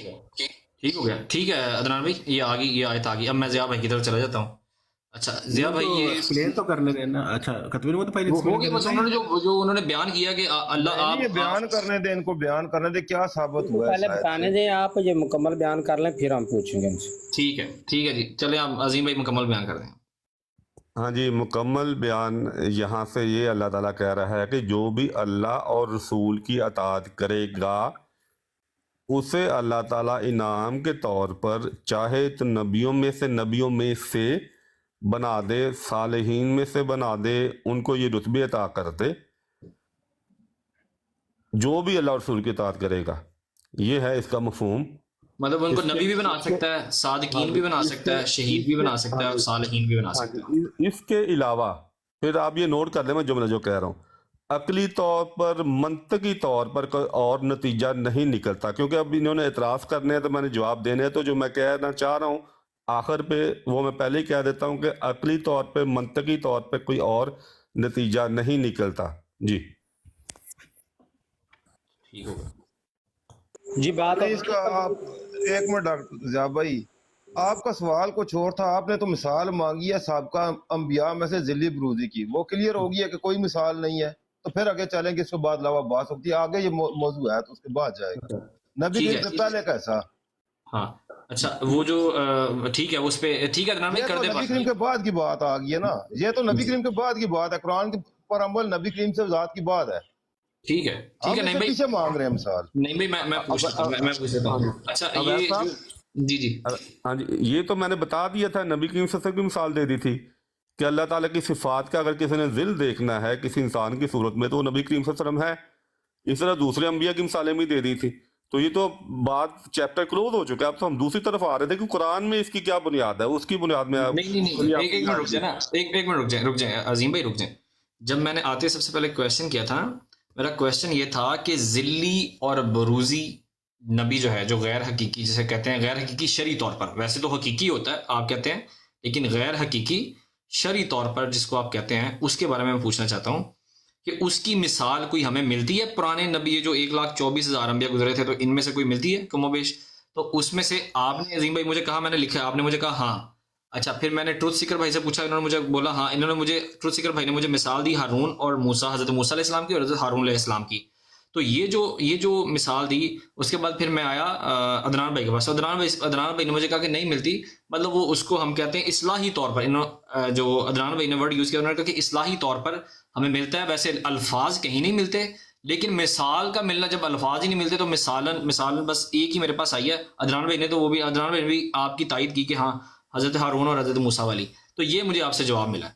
ہو گیا. ٹھیک ہے عدنان بھائی, یہ آیت آ گئی. اب میں ضیاء بھائی کی طرف چلا جاتا ہوں. اچھا ضیاء بھائی یہ ایکسپلین تو کرنے دینا. اچھا کتبی نے تو پہلے انہوں نے بیان کیا کہ اللہ آپ بیان کرنے دیں, ان کو بیان کرنے دیں کیا ثابت ہوا ہے. پہلے بتانے دیں, آپ یہ مکمل بیان کر لیں پھر ہم پوچھیں گے ان سے. ٹھیک ہے جی, چلیں آپ عظیم بھائی مکمل بیان کر دیں. ہاں جی مکمل بیان یہاں سے یہ اللہ تعالیٰ کہہ رہا ہے کہ جو بھی اللہ اور رسول کی اطاعت کرے گا اسے اللہ تعالیٰ انعام کے طور پر چاہے تو نبیوں میں سے بنا دے, صالحین میں سے بنا دے, ان کو یہ رتبے عطا کر دے. جو بھی اللہ اور رسول کی اطاعت کرے گا, یہ ہے اس کا مفہوم. मतलब उनको नबी भी बना सकता है, सादिकीन भी बना सकता है, शहीद भी बना सकता है और सालिहीन भी बना हाँ सकता है। जी, इसके अलावा फिर आप ये नोट कर लें, मैं जुमला जो कह रहा हूँ, अकली तौर पर, मंतकी तौर पर कोई और नतीजा नहीं निकलता, क्योंकि अब इन्होंने एतराज करने हैं तो मैंने जवाब देने हैं, तो जो मैं कहना चाह रहा हूँ आखिर पे वो मैं पहले ही कह देता हूँ कि अकली तौर पे, मंतकी तौर पे कोई और नतीजा नहीं निकलता। जी ठीक होगा। जी बात नहीं, इसका आप एक मिनट डॉक्टर ज़िया भाई, आपका सवाल कुछ और था। आपने तो मिसाल मांगी है साबका अंबिया में से ज़िली बरूज़ी की, वो क्लियर हो गई है कि कोई मिसाल नहीं है, तो फिर आगे चलेंगे, इसके बाद लावा बात होती है, आगे ये मौजूद है तो उसके बाद जाएगा। नबी ठीक करीम है। से पहले कैसा, हाँ अच्छा, वो जो ठीक है उस पे ठीक है अदनान भाई ये कर तो दे नबी बात। करीम के बाद की बात आ गई है ना, ये तो नबी करीम के बाद की बात है, कुरान के पर अमल नबी करीम से ज़ात की बात है। ठीक है ठीक हम है, नहीं इससे भाई पीछे मांग रहे हैं मिसाल। नहीं भाई मैं पूछ लेता हूँ, मैं पूछ लेता हूँ। अच्छा ये साहब, जी जी हाँ जी, ये तो मैंने बता दिया था, नबी करीम सल्लल्लाहु अलैहि वसल्लम की मिसाल दे दी थी कि अल्लाह ताला की सिफात का अगर किसी ने दिल देखना है किसी इंसान की सूरत में तो वो नबी करीम सल्लल्लाहु अलैहि वसल्लम है। इस तरह दूसरे अंबिया की मिसालें भी दे दी थी। तो ये तो बात चैप्टर क्लोज हो चुका है। अब तो हम दूसरी तरफ आ रहे थे कि कुरान में इसकी क्या बुनियाद है, उसकी बुनियाद में आप नहीं एक मिनट रुक जाए ना, एक मिनट रुक जाए अजीम भाई रुक जाए। जब मैंने आते सबसे पहले क्वेश्चन किया था, मेरा क्वेश्चन ये था कि जिल्ली और बरूजी नबी जो है, जो गैर हकीकी जिसे कहते हैं, गैर हकीकी शरी तौर पर, वैसे तो हकीकी होता है आप कहते हैं, लेकिन गैर हकीकी शरी तौर पर जिसको आप कहते हैं, उसके बारे में मैं पूछना चाहता हूँ कि उसकी मिसाल कोई हमें मिलती है? पुराने नबी ये जो 1,24,000 अंबिया गुजरे थे, तो इनमें से कोई मिलती है कमोबेश? तो उसमें से आपने अजीम भाई मुझे कहा, मैंने लिखा, आपने मुझे कहा हाँ। अच्छा फिर मैंने ट्रुथ सीकर भाई से पूछा, इन्होंने मुझे बोला हाँ। इन्होंने मुझे, ट्रुथ सीकर भाई ने मुझे मिसाल दी हारून और मूसा, हजरत मूसा अलैहिस्सलाम की और हजरत हारून अलैहिस्सलाम की। तो ये जो मिसाल दी, उसके बाद फिर मैं आया अदनान भाई के पास। अदनान भाई ने मुझे कहा कि नहीं मिलती, मतलब वो उसको हम कहते हैं इस्लाही तौर पर, इन्होंने जो अदनान भाई ने वर्ड यूज़ किया, उन्होंने कहा कि इस्लाही तौर पर हमें मिलता है, वैसे अल्फाज कहीं नहीं मिलते, लेकिन मिसाल का मिलना, जब अल्फाज ही नहीं मिलते तो मिसालन बस एक ही मेरे पास आई है। अदनान भाई ने तो वो भी, अदनान भाई ने भी आपकी तायद की कि हाँ हजरत हारून और हजरत मूसा वाली। तो ये मुझे आपसे जवाब मिला है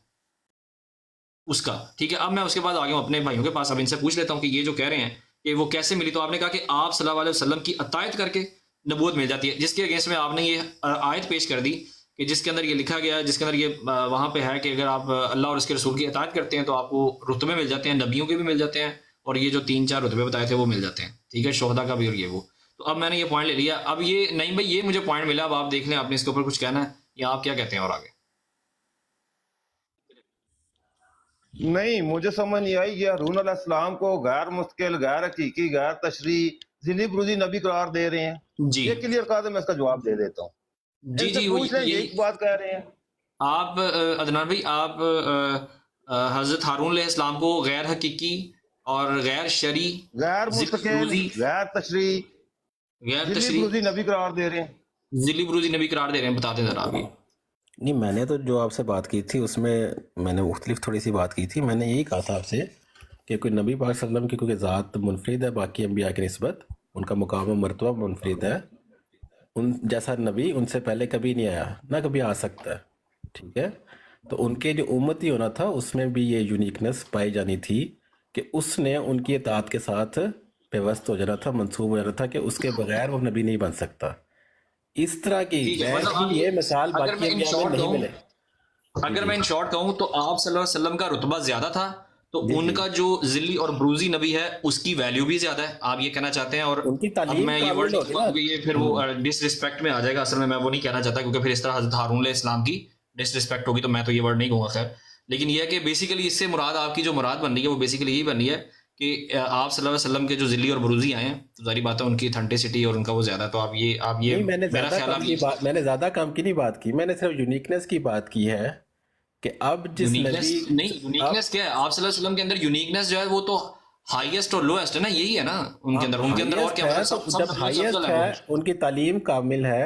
उसका। ठीक है, अब मैं उसके बाद आ गया हूँ अपने भाइयों के पास। अब इनसे पूछ लेता हूँ कि ये जो कह रहे हैं कि वो कैसे मिली, तो आपने कहा कि आप सल्लल्लाहु अलैहि वसल्लम की अतायत करके नबूवत मिल जाती है, जिसके अगेंस्ट में आपने ये आयत पेश कर दी कि जिसके अंदर ये लिखा गया है, जिसके अंदर ये वहाँ पे है कि अगर आप अल्लाह और उसके रसूल की अतायत करते हैं तो आपको रुतबे मिल जाते हैं, नबियों के भी मिल जाते हैं, और ये जो 3-4 रुतबे बताए थे वो मिल जाते हैं। ठीक है, शोहदा का भी और ये वो। तो अब मैंने ये पॉइंट ले लिया। अब ये नहीं भाई, ये मुझे पॉइंट मिला, अब आप देख लें आपने इसके ऊपर कुछ कहना है या आप क्या कहते हैं और आगे? नहीं, मुझे समझ नहीं आई, ये हारून अलैहिस्सलाम को गैर मुस्तकिल, गैर हकीकी, गैर तशरी, ज़िली बरूज़ी नबी करार दे रहे हैं। जी ये क्लियर कर दे, मैं इसका जवाब दे देता हूँ। जी इनसे जी पूछ लें, यही यही बात कह रहे हैं। आप अदनान भाई, आप हजरत हारून अलैहिस्सलाम को गैर हकीकी और गैर शरी, गैर मुस्तकिल, गैर तशरी, गैर ज़िली तशरी, बरूज़ी नबी करार दे रहे हैं। ज़िली बरूज़ी नबी करार दे रहे हैं, बताते जरा अभी। नहीं, मैंने तो जो आपसे बात की थी उसमें मैंने मुख्तलिफ थोड़ी सी बात की थी। मैंने यही कहा था आपसे कि कोई नबी पाक सल्लल्लाहु अलैहि वसल्लम की कोई ज़ात मुनफरिद है बाकी अंबिया की निस्बत, उनका मुकाम व मरतबा मुनफरिद है, उन जैसा नबी उनसे पहले कभी नहीं आया, ना कभी आ सकता है। ठीक है, तो उनके जो उम्मती होना था उसमें भी ये यूनिकनेस पाई जानी थी कि उसने उनकी इताअत के साथ पेवस्त हो जाना था, मंसूब हो जाना था कि उसके बगैर वो नबी नहीं बन सकता। इस तरह की ठीक है, गैर मतलब आप की ये मिसाल अगर बाकी मैं इन अंबिया में शॉर्ट नहीं कहूँ, मिले। अगर मैं इन शॉर्ट कहूँ तो आप सल्लल्लाहु अलैहि वसल्लम का रुतबा ज्यादा था, तो उनका जो जिल्ली और ब्रूजी नबी है उसकी वैल्यू भी ज्यादा है, आप ये कहना चाहते हैं? और उनकी अब तालीम मैं ये कामिल वर्ड होगी ना। क्योंकि ये फिर वो डिसरिस्पेक्ट में आ जाएगा, असल में मैं वो नहीं कहना चाहता, क्योंकि फिर इस तरह हजरत हारून अलैहिस्सलाम की डिसरिस्पेक्ट होगी, तो मैं तो ये वर्ड नहीं कहूँगा। खैर, लेकिन यह है कि बेसिकली इससे मुराद, आपकी जो मुराद बन रही है वो बेसिकली यही बन रही है कि आप सल्लल्लाहु अलैहि वसल्लम के जो जिल्ली और बरूजी आए हैं, तो जारी बात है उनकी ऑथेंटिसिटी और उनका वो ज्यादा। तो आप ये नहीं, मैंने मेरा ज्यादा ख्याल कम की बात, मैंने ज्यादा कम की नहीं बात की, मैंने सिर्फ यूनिकनेस की बात की है कि अब जिस यूनिकनेस नबी नहीं, यूनिकनेस क्या है? आप सल्लल्लाहु अलैहि वसल्लम के अंदर यूनिकनेस जो है वो तो हाईएस्ट और लोएस्ट है ना, यही है ना उनके अंदर। उनके अंदर और क्या है, मतलब तो जब हाईएस्ट है, उनकी तालीम कामिल है,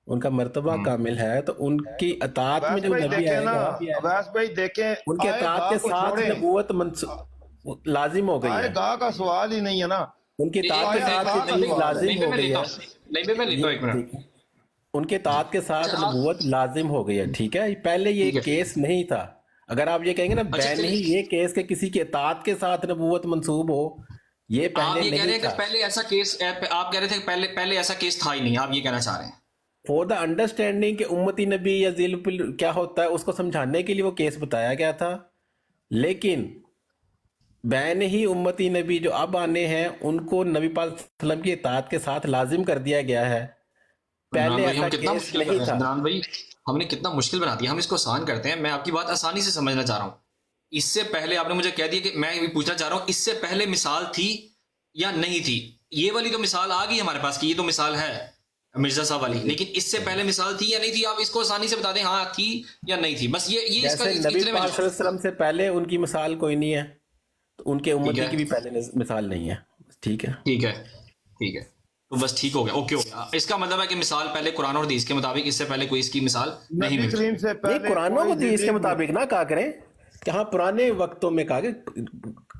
उनका मर्तबा कामिल है, तो उनकी अताअत में वैस जो भाई नबी देखें ना, आएगा, वैस भाई देखें, उनके आए अताअत गाह के को साथ छोड़ें, नबूवत लाजिम हो गई आए है। गाह का सवाल ही नहीं है ना। उनके अताअत के आया साथ गाह का नबूवत सवाल है। लाजिम हो गई है। नहीं मैं लेता हूँ एक मिनट। उनके अताअत के साथ नबूवत लाजिम हो गई है। ठीक है, पहले ये केस नहीं था। अगर आप ये कहेंगे ना बैन नहीं, ये केस के किसी के अताअत के साथ नबूवत मंसूब हो, یہ آپ پہلے یہ کہہ رہے نہیں ہیں کہ تھا. پہلے ایسا کیس، آپ کہہ رہے تھے کہ پہلے ایسا کیس تھا ہی نہیں، آپ یہ کہنا چاہ رہے ہیں؟ فور دا انڈرسٹینڈنگ کہ امتی نبی یا ذیل کیا ہوتا ہے اس کو سمجھانے کے لیے وہ کیس بتایا گیا تھا. لیکن بین ہی امتی نبی جو اب آنے ہیں ان کو نبی پاک صلی اللہ علیہ وسلم کی اطاعت کے ساتھ لازم کر دیا گیا ہے. عمران پہلے بھائی ایسا ہم کتنا کیس مشکل کر نہیں رہے ہیں، تھا. عمران بھائی ہم نے کتنا مشکل بنا دیا، ہم اس کو آسان کرتے ہیں. میں آپ کی بات آسانی سے سمجھنا چاہ رہا ہوں. اس سے پہلے آپ نے مجھے کہہ دیا کہ میں یہ پوچھنا چاہ رہا ہوں اس سے پہلے مثال تھی یا نہیں تھی؟ یہ والی تو مثال آ گئی ہمارے پاس کہ یہ تو مثال ہے مرزا صاحب والی، لیکن اس سے پہلے مثال تھی یا نہیں تھی؟ آپ اس کو آسانی سے بتا دیں، ہاں تھی یا نہیں تھی، بس یہ اس کا جیسے نبی پاک صلی اللہ علیہ وسلم سے پہلے ان کی مثال کوئی نہیں ہے تو ان کے امتی کی بھی پہلے مثال نہیں ہے. ٹھیک ہے، ٹھیک ہے ٹھیک ہے، تو بس ٹھیک ہو گیا، اوکے ہو گیا. اس کا مطلب ہے کہ مثال پہلے قرآن اور حدیث کے مطابق، اس سے پہلے کوئی اس کی مثال نہیں نبی ملتی. کریم سے نہیں پہلے قرآن و کوئی حدیث کے ذلی مطابق نہ کہا کریں کہ ہاں پرانے وقتوں میں کہا کہ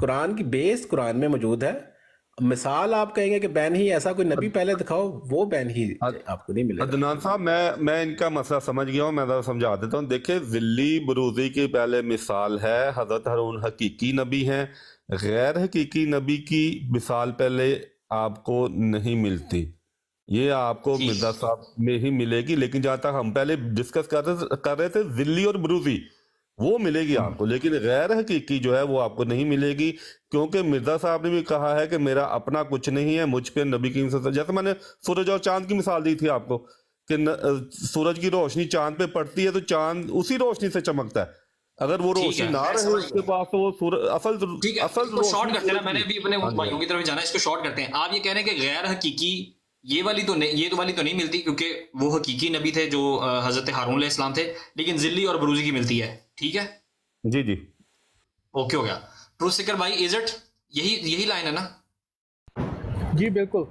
قرآن کی بیس قرآن میں موجود ہے. مثال آپ کہیں گے کہ بین ہی ایسا کوئی نبی پہلے دکھاؤ، وہ بین ہی آپ کو نہیں ملے گا. عدنان صاحب میں ان کا مسئلہ سمجھ گیا ہوں، میں ذرا سمجھا دیتا ہوں. دیکھیں ذلی بروزی کی پہلے مثال ہے حضرت ہارون حقیقی نبی ہیں، غیر حقیقی نبی کی مثال پہلے آپ کو نہیں ملتی. یہ آپ کو مرزا صاحب میں ہی ملے گی. لیکن جہاں تک ہم پہلے ڈسکس کر رہے تھے ذلی اور بروزی، وہ ملے گی آپ کو، لیکن غیر حقیقی جو ہے وہ آپ کو نہیں ملے گی. کیونکہ مرزا صاحب نے بھی کہا ہے کہ میرا اپنا کچھ نہیں ہے، مجھ پہ نبی کریم صلی اللہ علیہ وسلم، جیسے میں نے سورج اور چاند کی مثال دی تھی آپ کو کہ سورج کی روشنی چاند پہ پڑتی ہے تو چاند اسی روشنی سے چمکتا ہے. اگر وہ روشنی نہ رہے اس کے پاس تو وہ اصل ٹھیک ہے، اس کو شارٹ کرتے ہیں. میں نے ابھی اپنے بھائیوں کی طرف جانا ہے، اس کو شارٹ کرتے ہیں. آپ یہ کہہ رہے ہیں کہ غیر حقیقی یہ والی تو نہیں، یہ والی تو نہیں ملتی کیونکہ وہ حقیقی نبی تھے جو حضرت ہارون علیہ السلام تھے، لیکن ذلی اور بروزی کی ملتی ہے. ٹھیک ہے، جی جی اوکے ہو گیا. پروسیکر بھائی ایزٹ یہی لائن ہے نا؟ جی بالکل.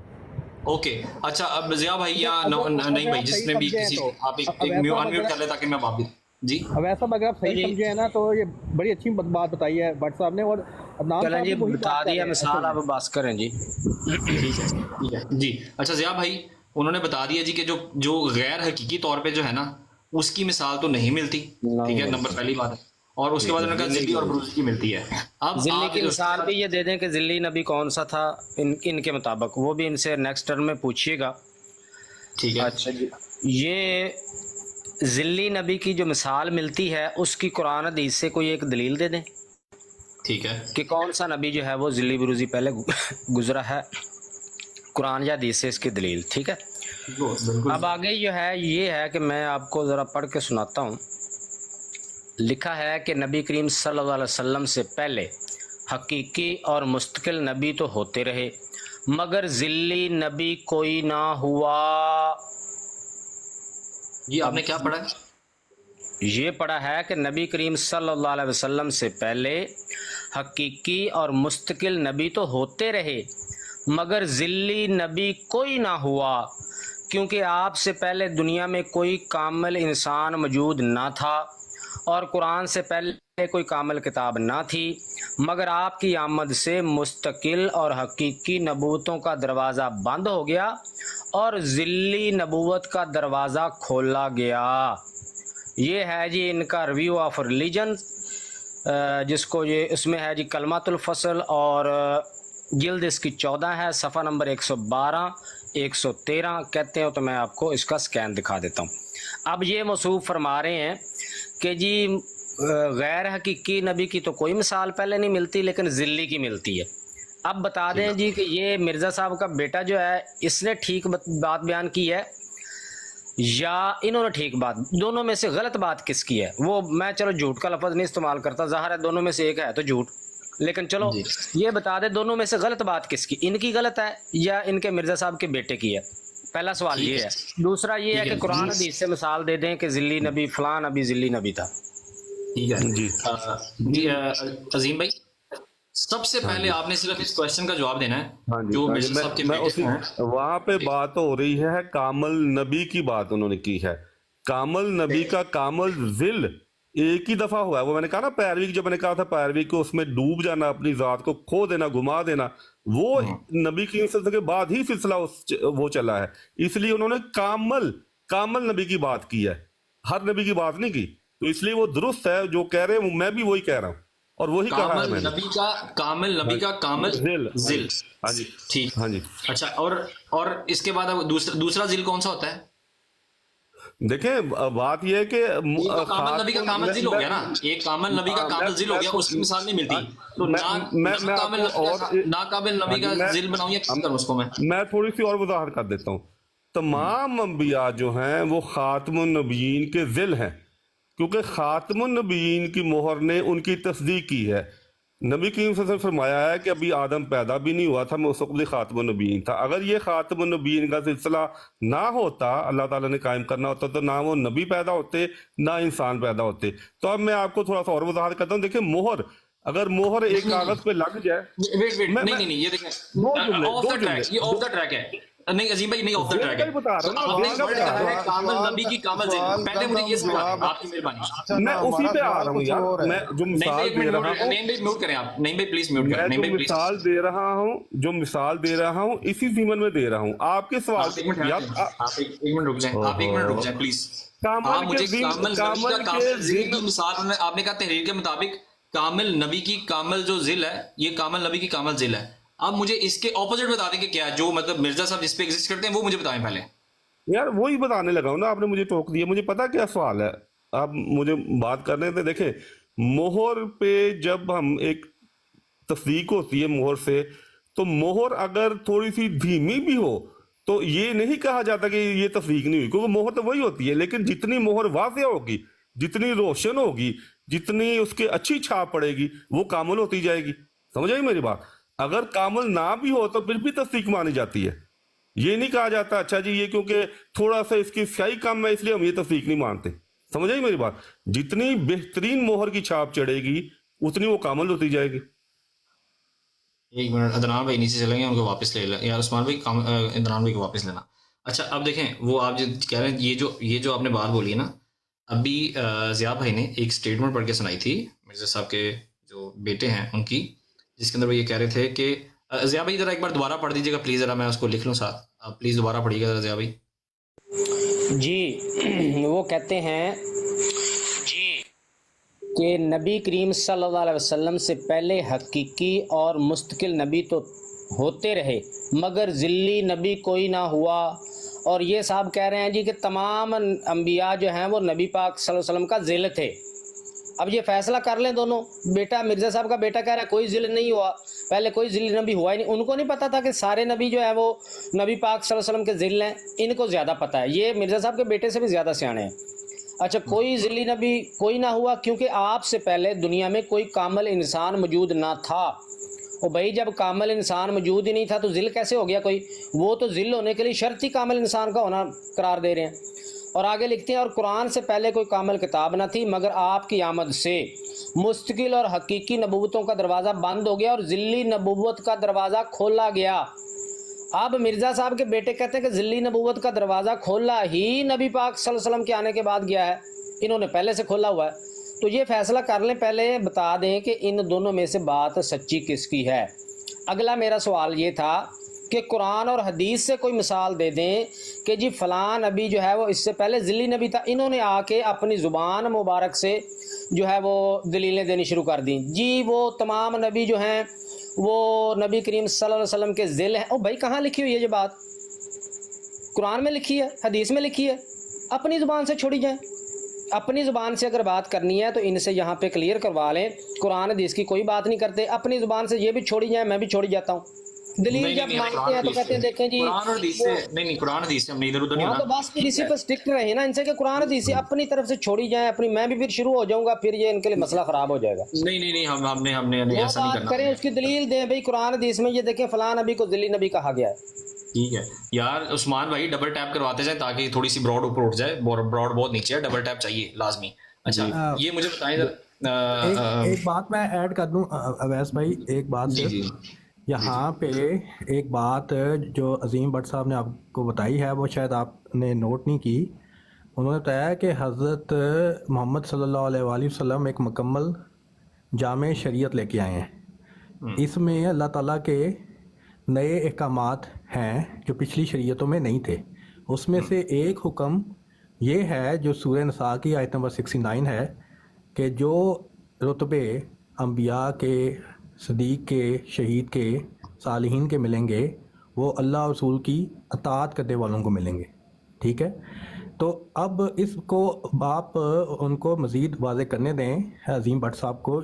اوکے اچھا، اب ضیاء بھائی یا نہیں بھائی جس نے بھی کسی، آپ ایک انمیوٹ کر لیں تاکہ میں واپس. جی اب ایسا اگر آپ صحیح سمجھے ہیں نا تو یہ بڑی اچھی بات بتائی ہے بٹ صاحب نے، اور عدنان چلیں صاحب جی بھی وہی بتا بات کر دیا رہے ہیں مثال، اصل آپ میں. بات کریں جی. ٹھیک ہے جی. اچھا ضیاء بھائی انہوں نے بتا دیا جی کہ جو غیر حقیقی طور پہ جو ہے نا اس کی مثال تو نہیں ملتی. ٹھیک ہے، نمبر پہلی بات ہے. اور اس کے بعد انہوں نے کہا ذلی اور بروزی کی ملتی ہے. اب ذلی آپ کی مثال بھی یہ دے دیں کہ ذلی نبی کون سا تھا ان کے مطابق، وہ بھی ان سے نیکسٹ ٹرم میں پوچھیے گا. ٹھیک ہے اچھا جی، یہ ذلی نبی کی جو مثال ملتی ہے اس کی قرآن حدیث سے کوئی ایک دلیل دے دیں ٹھیک ہے. کہ کون سا نبی جو ہے وہ ذلی بروزی پہلے گزرا ہے، قرآن یا حدیث سے اس کی دلیل. ٹھیک ہے، بالکل. اب آگے جو ہے یہ ہے کہ میں آپ کو ذرا پڑھ کے سناتا ہوں. لکھا ہے کہ نبی کریم صلی اللہ علیہ وسلم سے پہلے حقیقی اور مستقل نبی تو ہوتے رہے مگر ذلی نبی کوئی نہ ہوا. یہ آپ نے کیا پڑھا؟ یہ پڑھا ہے کہ نبی کریم صلی اللہ علیہ وسلم سے پہلے حقیقی اور مستقل نبی تو ہوتے رہے مگر ذلی نبی کوئی نہ ہوا، کیونکہ آپ سے پہلے دنیا میں کوئی کامل انسان موجود نہ تھا اور قرآن سے پہلے کوئی کامل کتاب نہ تھی، مگر آپ کی آمد سے مستقل اور حقیقی نبوتوں کا دروازہ بند ہو گیا اور ذلی نبوت کا دروازہ کھولا گیا. یہ ہے جی ان کا ریویو آف ریلیجن، جس کو یہ اس میں ہے جی کلمات الفصل، اور جلد اس کی 14 ہے، صفحہ نمبر 112 113 کہتے ہیں. تو میں آپ کو اس کا سکین دکھا دیتا ہوں. اب یہ موصوف فرما رہے ہیں کہ جی غیر حقیقی نبی کی تو کوئی مثال پہلے نہیں ملتی لیکن ذلی کی ملتی ہے. اب بتا دیں جی کہ یہ مرزا صاحب کا بیٹا جو ہے اس نے ٹھیک بات بیان کی ہے یا انہوں نے ٹھیک بات؟ دونوں میں سے غلط بات کس کی ہے؟ وہ میں چلو جھوٹ کا لفظ نہیں استعمال کرتا، ظاہر ہے دونوں میں سے ایک ہے تو جھوٹ، لیکن چلو یہ بتا دیں دونوں میں سے غلط بات کس کی، ان کی غلط ہے یا ان کے مرزا صاحب کے بیٹے کی ہے؟ پہلا سوال یہ ہے. دوسرا یہ ہے کہ قرآن حدیث سے مثال دے دیں کہ ذلی نبی فلاں نبی ذلی نبی تھا. ٹھیک ہے جی جی. عظیم بھائی سب سے پہلے آپ نے صرف اس کوشچن کا جواب دینا ہے جو مرزا صاحب کے بیٹے ہیں. وہاں پہ بات ہو رہی ہے کامل نبی کی بات انہوں نے کی ہے. کامل نبی کا کامل ذل ایک ہی دفعہ ہوا ہے. وہ میں نے کہا نا پیروی، جو میں نے کہا تھا پیروی کو اس میں ڈوب جانا، اپنی ذات کو کھو دینا، گھما دینا، وہ نبی کی سلسلے کے بعد ہی سلسلہ وہ چلا ہے. اس لیے انہوں نے کامل نبی کی بات کی ہے، ہر نبی کی بات نہیں کی. تو اس لیے وہ درست ہے جو کہہ رہے ہیں، میں بھی وہی کہہ رہا ہوں. اور وہی کہا ہے کامل میں نے. نبی کا کامل نبی کا کامل ذل. ذل. ہاں جی ٹھیک. ہاں جی. اچھا اور اس کے بعد اب دوسرا ذل کون سا ہوتا ہے؟ دیکھیں بات یہ ہے کہ ایک تو کامل نبی کا کامل ذل ہو گیا نا، ایک کامل نبی کا کامل ذل ہو گیا، اس کی مثال نہیں ملتی. تو ناقابل نبی کا ذل بناؤں یا کس کروں اس کو میں تھوڑی سی اور وضاحت کر دیتا ہوں. تمام انبیاء جو ہیں وہ خاتم النبیین کے ذل ہیں، کیونکہ خاتم النبیین کی مہر نے ان کی تصدیق کی ہے. نبی کریم صلی اللہ علیہ وسلم فرمایا ہے کہ ابھی آدم پیدا بھی نہیں ہوا تھا، میں اس وقت بھی خاتم النبیین تھا. اگر یہ خاتم النبیین کا سلسلہ نہ ہوتا، اللہ تعالیٰ نے قائم کرنا ہوتا، تو نہ وہ نبی پیدا ہوتے نہ انسان پیدا ہوتے. تو اب میں آپ کو تھوڑا سا اور وضاحت کرتا ہوں. دیکھیں مہر، اگر مہر ایک کاغذ پہ لگ جائے، ویٹ نہیں یہ دیکھیں آف دا ٹریک، یہ آف دا ٹریک ہے. نہیں عظیم بھائی نہیں آف دا ٹریک ہے. آپ نے ورڈ کہا ہے کامل نبی کی کامل ذل. پہلے مجھے یہ سمجھا دیں آپ کی مہربانی. میں اسی پہ آ رہا ہوں یار. میں جو مثال دے رہا ہوں، نہیں بھائی میوٹ کریں آپ. نہیں بھائی پلیز میوٹ کریں. میں جو مثال دے رہا ہوں اسی زمن میں دے رہا ہوں. آپ کے سوال آپ ایک منٹ رک جائیں. آپ ایک منٹ رک جائیں پلیز. آپ مجھے کامل نبی کا کامل ذل کی مثال، آپ نے کہا تحریر کے مطابق کامل نبی کی کامل جو ذل ہے یہ کامل نبی کی کامل ذل ہے. اب مجھے اس کے اپوزٹ بتا دیں کہ کیا جو مطلب مرزا صاحب جس پہ ایگزسٹ کرتے ہیں وہ مجھے بتائیں پہلے. یار وہی بتانے لگا ہوں نا، آپ نے مجھے ٹوک دیا. مجھے پتا کیا سوال ہے، آپ مجھے بات کرنے تھے. دیکھیں مہر پہ جب ہم ایک تصدیق ہوتی ہے مہر سے، تو مہر اگر تھوڑی سی دھیمی بھی ہو تو یہ نہیں کہا جاتا کہ یہ تصدیق نہیں ہوئی، کیونکہ مہر تو وہی ہوتی ہے. لیکن جتنی مہر واضح ہوگی، جتنی روشن ہوگی، جتنی اس کے اچھی چھاپ پڑے گی، وہ کامل ہوتی جائے گی. سمجھ آئی میری بات؟ اگر کامل نہ بھی ہو تو پھر بھی تصدیق مانی جاتی ہے. یہ نہیں کہا جاتا اچھا جی یہ کیونکہ تھوڑا سا اس کی سیاہی کم ہے اس لیے ہم یہ تصدیق نہیں مانتے. سمجھ آئی میری بات؟ جتنی بہترین مہر کی چھاپ چڑھے گی اتنی وہ کامل ہوتی جائے گی. ایک منٹ، عدنان بھائی نیچے چلیں گے، ان کو واپس لے لیں. یار عثمان بھائی عدنان بھائی کو واپس لینا. اچھا اب دیکھیں وہ آپ جو کہہ رہے ہیں یہ جو آپ نے بات بولی ہے نا، ابھی ضیاء بھائی نے ایک اسٹیٹمنٹ پڑھ کے سنائی تھی مرزا صاحب کے جو بیٹے ہیں ان کی، جس کے اندر وہ یہ کہہ رہے تھے کہ ضیاء بھائی ذرا ایک بار دوبارہ پڑھ دیجیے گا پلیز، ذرا میں اس کو لکھ لوں ساتھ. آپ پلیز دوبارہ پڑھیے گا ذرا ضیاء بھائی. جی وہ کہتے ہیں کہ نبی کریم صلی اللہ علیہ وسلم سے پہلے حقیقی اور مستقل نبی تو ہوتے رہے مگر ذلی نبی کوئی نہ ہوا. اور یہ صاحب کہہ رہے ہیں جی کہ تمام انبیاء جو ہیں وہ نبی پاک صلی اللہ علیہ وسلم کا ذل تھے. اب یہ فیصلہ کر لیں دونوں. بیٹا مرزا صاحب کا بیٹا کہہ رہا ہے کوئی ذل نہیں ہوا، پہلے کوئی ذل نبی ہوا ہی نہیں. ان کو نہیں پتا تھا کہ سارے نبی جو ہے وہ نبی پاک صلی اللہ علیہ وسلم کے ذل ہیں، ان کو زیادہ پتا ہے. یہ مرزا صاحب کے بیٹے سے بھی زیادہ سیانے ہیں. اچھا کوئی ذلی نبی کوئی نہ ہوا کیونکہ آپ سے پہلے دنیا میں کوئی کامل انسان موجود نہ تھا. اور بھائی جب کامل انسان موجود ہی نہیں تھا تو ذل کیسے ہو گیا کوئی؟ وہ تو ذل ہونے کے لیے شرط ہی کامل انسان کا ہونا قرار دے رہے ہیں. اور آگے لکھتے ہیں اور قرآن سے پہلے کوئی کامل کتاب نہ تھی مگر آپ کی آمد سے مستقل اور حقیقی نبوتوں کا دروازہ بند ہو گیا اور ذلی نبوت کا دروازہ کھولا گیا. اب مرزا صاحب کے بیٹے کہتے ہیں کہ ذلی نبوت کا دروازہ کھولا ہی نبی پاک صلی اللہ علیہ وسلم کے آنے کے بعد گیا ہے، انہوں نے پہلے سے کھولا ہوا ہے. تو یہ فیصلہ کر لیں، پہلے بتا دیں کہ ان دونوں میں سے بات سچی کس کی ہے. اگلا میرا سوال یہ تھا کہ قرآن اور حدیث سے کوئی مثال دے دیں کہ جی فلاں نبی جو ہے وہ اس سے پہلے ذلی نبی تھا. انہوں نے آ کے اپنی زبان مبارک سے جو ہے وہ دلیلیں دینی شروع کر دیں. جی وہ تمام نبی جو ہیں وہ نبی کریم صلی اللہ علیہ وسلم کے ذل ہیں. او بھائی کہاں لکھی ہوئی ہے یہ بات؟ قرآن میں لکھی ہے، حدیث میں لکھی ہے. اپنی زبان سے چھوڑی جائیں. اپنی زبان سے اگر بات کرنی ہے تو ان سے یہاں پہ کلیئر کروا لیں. قرآن حدیث کی کوئی بات نہیں کرتے، اپنی زبان سے یہ بھی چھوڑی جائیں، میں بھی چھوڑی جاتا ہوں. دلیل جب مانگتے ہیں تو کہتے ہیں دیکھیں جی قرآن اور حدیث سے نہیں قرآن حدیث سے ہم نہیں ادھر ادھر نہیں ہاں تو بس پھر اسی پہ اسٹک رہے نا ان سے کہ قرآن حدیث سے اپنی طرف سے چھوڑی جائیں اپنی. میں بھی پھر شروع ہو جاؤں گا، پھر یہ ان کے لیے مسئلہ خراب ہو جائے گا. نہیں ہم نے وہ ایسا نہیں بات کرنا. کریں اس کی دلیل دیں. بھائی قرآن حدیث میں یہ دیکھیں فلاں نبی کو ذلی نبی کہا گیا ہے. ٹھیک ہے یار عثمان بھائی ڈبل ٹیپ کرواتے جائیں تاکہ تھوڑی سی براڈ اوپر اٹھ جائے. براڈ بہت نیچے ہے، ڈبل ٹیپ چاہیے لازمی. اچھا یہ مجھے بتائیں ایک بات میں ایڈ کر دوں اویس بھائی، ایک بات جی یہاں پہ ایک بات جو عظیم بٹ صاحب نے آپ کو بتائی ہے وہ شاید آپ نے نوٹ نہیں کی. انہوں نے بتایا کہ حضرت محمد صلی اللہ علیہ وآلہ وسلم ایک مکمل جامع شریعت لے کے آئے ہیں. اس میں اللہ تعالیٰ کے نئے احکامات ہیں جو پچھلی شریعتوں میں نہیں تھے. اس میں سے ایک حکم یہ ہے جو سورہ نساء کی آیت نمبر 69 ہے کہ جو رتبے अंबिया के, सदीक के, शहीद के, सालिहीन के मिलेंगे वो अल्लाह और रसूल की अताअत करने वालों को मिलेंगे। ठीक है, तो अब इसको आप उनको मज़ीद वाज़े करने दें अज़ीम भट्ट साहब को।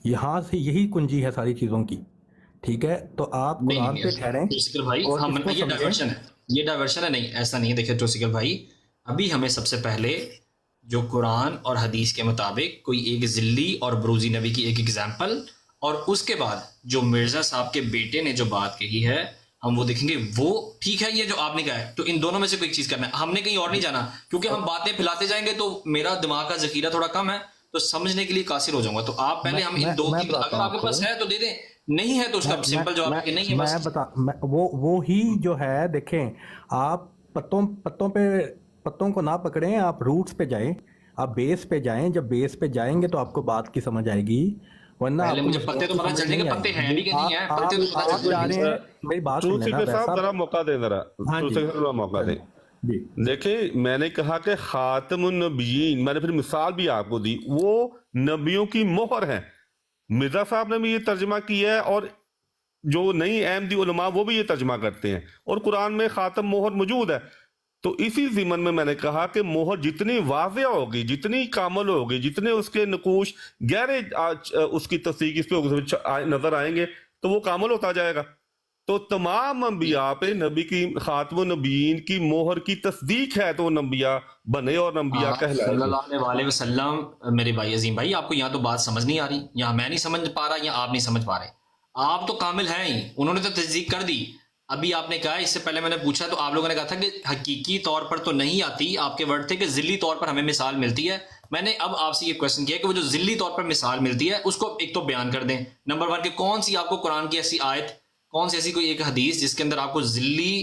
यहाँ से यही कुंजी है सारी चीज़ों की। ठीक है, तो आप नहीं कुरान नहीं पे ऐसा- ठहरें जोशिकल भाई और हम इसको ये समझें। डाइवर्शन है, ये डाइवर्शन है, नहीं ऐसा नहीं है। देखिए जोशिकल भाई, अभी हमें सबसे पहले जो कुरान और हदीस के मुताबिक कोई एक जिल्ली और बरूजी नबी की एक एग्जाम्पल, और उसके बाद जो मिर्जा साहब के बेटे ने जो बात कही है हम वो देखेंगे। वो ठीक है, ये जो आपने कहा है, तो इन दोनों में से कोई चीज करना है, हमने कहीं और नहीं जाना, क्योंकि हम बातें फैलाते जाएंगे तो मेरा दिमाग का जखीरा थोड़ा कम है, तो समझने के लिए कासिर हो जाऊंगा। तो आप पहले हम इन दो मैं की, बताता अगर हूँ आपके पास आपको। है तो दे दें, नहीं है तो उसका सिंपल जवाब है कि नहीं है बस। वो ही जो है, देखें आप पत्तों को ना पकड़ें, आप रूट्स पे जाएं, आप बेस पे जाएं। जब बेस पे जाएंगे तो आपको बात की समझ आएगी, वरना पहले आपको मुझे पत्ते तो पता समझ चलने के नहीं पत्ते आएगी। हैं भी कि नहीं है, पत्ते तो पता आप चल जा रहे जाएंगे। हैं, मेरी बात सुन चूसी लेना के वैसा साथ जरा मौका दे जरा, हाँ चूसी जी के साथ मौका दे। जी। देखिए मैंने कहा कि खातमुन नबियीन, मैंने फिर मिसाल भी आपको दी, वो नबियों की मोहर है। मिर्जा साहब ने भी ये तर्जमा किया है और जो नई अहमदी उलमा वो भी ये तर्जमा करते हैं, और कुरान में खातम मोहर मौजूद है। तो इसी ज़िमन में मैंने कहा कि मोहर जितनी वाज़ेह होगी, जितनी कामल होगी, जितने उसके नकूश गहरे उसकी तस्दीक इस पे नजर आएंगे तो वो कामल होता जाएगा। तो तमाम अंबिया पे नबी की खातमुन नबीन की मोहर की तस्दीक है तो वो नबिया बने और नबिया कहलाए। सल्लल्लाहु अलैहि वसल्लम। मेरे भाई अजीम भाई, आपको यहाँ तो बात समझ नहीं आ रही, या मैं नहीं समझ पा रहा, या आप नहीं समझ पा रहे। आप तो कामिल हैं ही, उन्होंने तो तस्दीक कर दी। अभी आपने कहा, इससे पहले मैंने पूछा तो आप लोगों ने कहा था कि हकीकी तौर पर तो नहीं आती, आपके वर्ड थे कि जिल्ली तौर पर हमें मिसाल मिलती है। मैंने अब आपसे ये क्वेश्चन किया कि वो जो जिल्ली तौर पर मिसाल मिलती है उसको एक तो बयान कर दें। नंबर वन, कि कौन सी आपको कुरान की ऐसी आयत, कौन सी ऐसी कोई एक हदीस जिसके अंदर आपको जिल्ली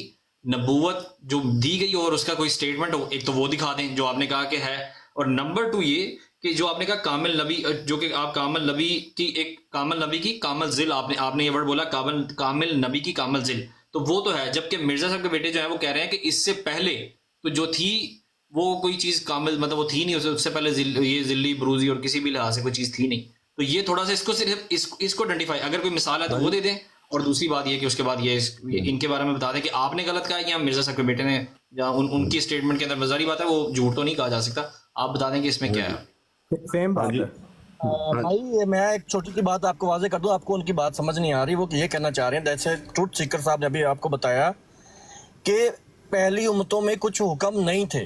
नबूवत जो दी गई हो और उसका कोई स्टेटमेंट हो, एक तो वो दिखा दें जो आपने कहा कि है। और नंबर टू ये कि जो आपने कहा कामिल नबी, जो कि आप कामिल नबी की एक कामिल नबी की कामिल जिल, आपने ये वर्ड बोला कामिल नबी की कामिल जिल, तो वो तो है। जबकि मिर्जा साहब के बेटे जो है वो कह रहे हैं कि इससे पहले तो जो थी वो कोई चीज कामिल, मतलब वो थी नहीं, उससे पहले ये जिल्ली बरूजी और किसी भी लिहाज से कोई चीज थी नहीं। तो ये थोड़ा सा इसको सिर्फ इसको आइडेंटिफाई, अगर कोई मिसाल है तो वो दे दें। और दूसरी बात ये कि उसके बाद ये इनके बारे में बता दें कि आपने गलत कहा है या मिर्जा साहब के बेटे ने, या उनकी स्टेटमेंट के अंदर बजारी बात है, वो झूठ तो नहीं कहा जा सकता। आप बता दें कि इसमें क्या है। सेम बात है। भाई ये मैं एक छोटी सी बात आपको वाजे कर दूं, आपको उनकी बात समझ नहीं आ रही। वो ये कहना चाह रहे हैं, जैसे ट्रुथ सीकर साहब ने अभी आपको बताया कि पहली उम्मतों में कुछ हुक्म नहीं थे,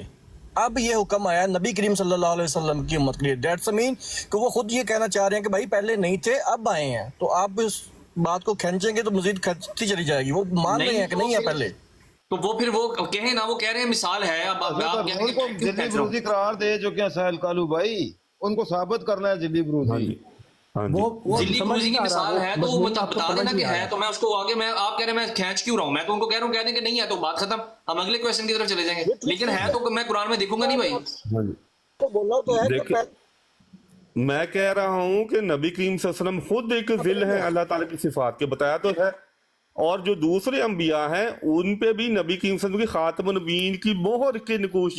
अब ये हुक्म आया नबी करीम सल्लल्लाहु अलैहि वसल्लम की उम्मत के लिए। दैट्स मीन कि वो खुद ये कहना चाह रहे हैं कि भाई पहले नहीं थे अब आए हैं। तो आप इस बात को खींचेंगे तो मजीद खींचती चली जाएगी। वो मान रहे हैं कि नहीं है पहले, तो वो फिर वो कहे ना, वो कह रहे हैं मिसाल है। अब आप कह रहे हैं उनको कि जिल्ली खींच रहा हूं। बरूजी करार दे जो क्या साहिल कालू भाई, उनको साबित करना है जिल्ली बरूजी। हाँ जी। वो जिल्ली समझ बरूजी नहीं की आ रहा, मिसाल वो है तो वो मजमून बता आपको समझ देना कि नहीं आ है, रहा। तो मैं उसको आगे, मैं आप कह रहे हैं मैं खींच क्यों रहा हूं, मैं तो उनको कह रहा हूं, कह दें कि नहीं है तो बात खत्म, हम अगले क्वेश्चन की तरफ चले जाएंगे। लेकिन है तो मैं कुरान में देखूंगा नहीं भाई। हाँ जी। तो बोला तो है कि देखिए, मैं कह रहा हूं कि नबी करीम सल्लल्लाहु अलैहि वसल्लम खुद एक जिल है अल्लाह ताला की सिफात के, बताया तो है। और जो दूसरे अंबिया हैं उन पे भी नबी करीम सल्लल्लाहु अलैहि वसल्लम की खातमुन नबीयीन की मोहर के नकूश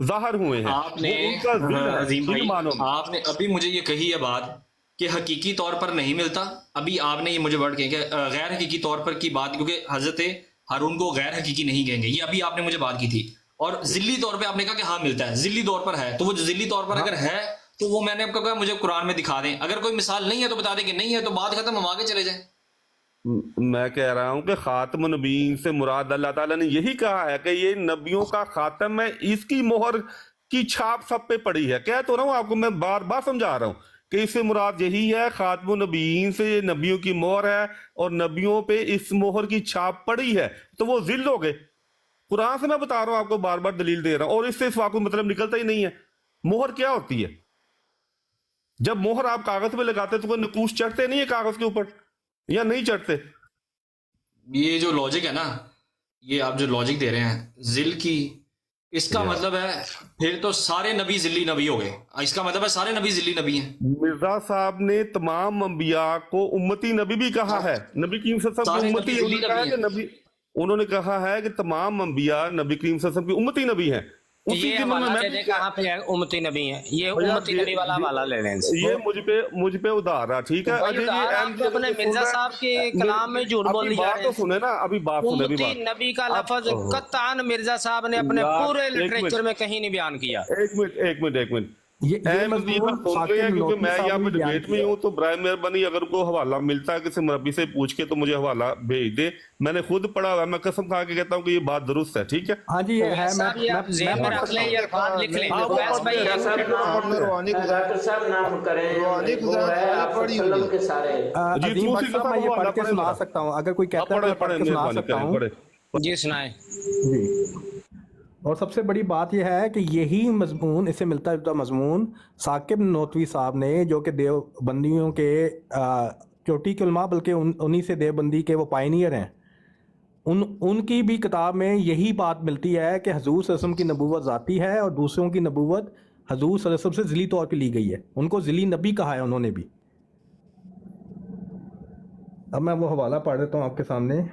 जाहिर हुए हैं। आपने वो उनका जिल है, अजीम जिल भाई, मानो। आपने अभी मुझे ये कही है बात कि हकीकी तौर पर नहीं मिलता। अभी आपने ये मुझे वर्ड कहे कि गैर हकीकी तौर पर की बात, क्योंकि हजरत हारून को गैर हकीकी नहीं कहेंगे, ये अभी आपने मुझे बात की थी। और जिल्ली तौर पे आपने कहा कि हाँ मिलता है, जिल्ली तौर पर है, तो वो जो जिल्ली तौर पर अगर है तो वो मैंने आपको कहा मुझे कुरान में दिखा दें। अगर कोई मिसाल नहीं है तो बता दें कि नहीं है, तो बात खत्म, हम आगे चले जाएं। मैं कह रहा हूं कि खातमुन नबीयीन से मुराद अल्लाह ताला ने यही कहा है कि ये नबियों का खातम है, इसकी मोहर की छाप सब पे पड़ी है। कह तो रहा हूं आपको, मैं बार बार समझा रहा हूं कि इससे मुराद यही है, खातमुन नबीयीन से ये नबियों की मोहर है और नबियों पे इस मोहर की छाप पड़ी है, तो वो जिल हो गए। कुरान से मैं बता रहा हूं आपको, बार बार दलील दे रहा हूं, और इससे इस वाक़ मतलब निकलता ही नहीं है। मोहर क्या होती है? जब मोहर आप कागज पे लगाते तो कोई नकूश चढ़ते नहीं है कागज के ऊपर, या नहीं चढ़ते? ये जो लॉजिक है ना, ये आप जो लॉजिक दे रहे हैं जिल की, इसका मतलब है फिर तो सारे नबी जिल्ली नबी हो गए। इसका मतलब है सारे नबी जिल्ली नबी हैं। मिर्जा साहब ने तमाम अंबिया को उम्मती नबी भी कहा है। नबी करीम सल्लल्लाहु सारे अलैहि नबी वसल्लम की उन्होंने कहा है कि नबी, उन्होंने कहा है कि तमाम अंबिया नबी करीम सल्लल्लाहु अलैहि वसल्लम की उम्मती नबी हैं। उसी ये दिनों में हवाला मैं दे भी दे कहाँ पे है उम्मती नबी है, ये भैया उम्मती नबी वाला हवाला ले लें इनसे। ये मुझ पे उधार रहा, ठीक है। भाई अजय जी उधार आप तो अपने मिर्जा साहब के कलाम में झूठ बोल जा बात रहे तो हैं। सुने ना, अभी बात सुने, अभी उम्मती बात। नबी का लफज ओहो। कत्तान मिर्जा साहब ने अपने यार, पूरे एक मिनट। लिटरेचर में कहीं नहीं बयान किया। एक मिनट ये ऐ मुझे मजमून सुन साकिब रहे हैं, क्योंकि नोटी मैं साहब यहाँ ने पे बयान डिबेट में किया। हूँ, तो बराए मेहरबानी अगर को हवाला मिलता है किसी मरबी से पूछ के तो मुझे हवाला भेज दे। मैंने खुद पढ़ा हुआ है, मैं कसम खा के कहता हूँ कि ये बात दुरुस्त है, ठीक है। हाँ जी, ये है। वैस साहब, ये आप जेब में रख लें, ये अल्फाज लिख लें। वैस भाई रूहानी पढ़ी हुई है। अजीम भट्ट साहब, मैं ये पढ़ के सुना सकता हूँ, अगर कोई कहता है मैं पढ़ के सुना सकता हूँ जी सुनाए। जी। और सबसे बड़ी बात यह है कि यही मजमून, इससे मिलता जुलता मजमून साकिब नोतवी साहब ने, जो कि देवबंदियों के चोटी के उलमा, बल्कि उन्हीं से देवबंदी के वो पायनियर हैं, उनकी भी किताब में यही बात मिलती है कि हजूर सल्लल्लाहु अलैहि वसल्लम की नबूवत ज़ाती है और दूसरों की नबूवत हजूर सल्लल्लाहु अलैहि वसल्लम से ज़िली तौर पे ली गई है। उनको ज़िली नबी कहा है उन्होंने भी। अब मैं वो हवाला पढ़ देता हूँ आपके सामने।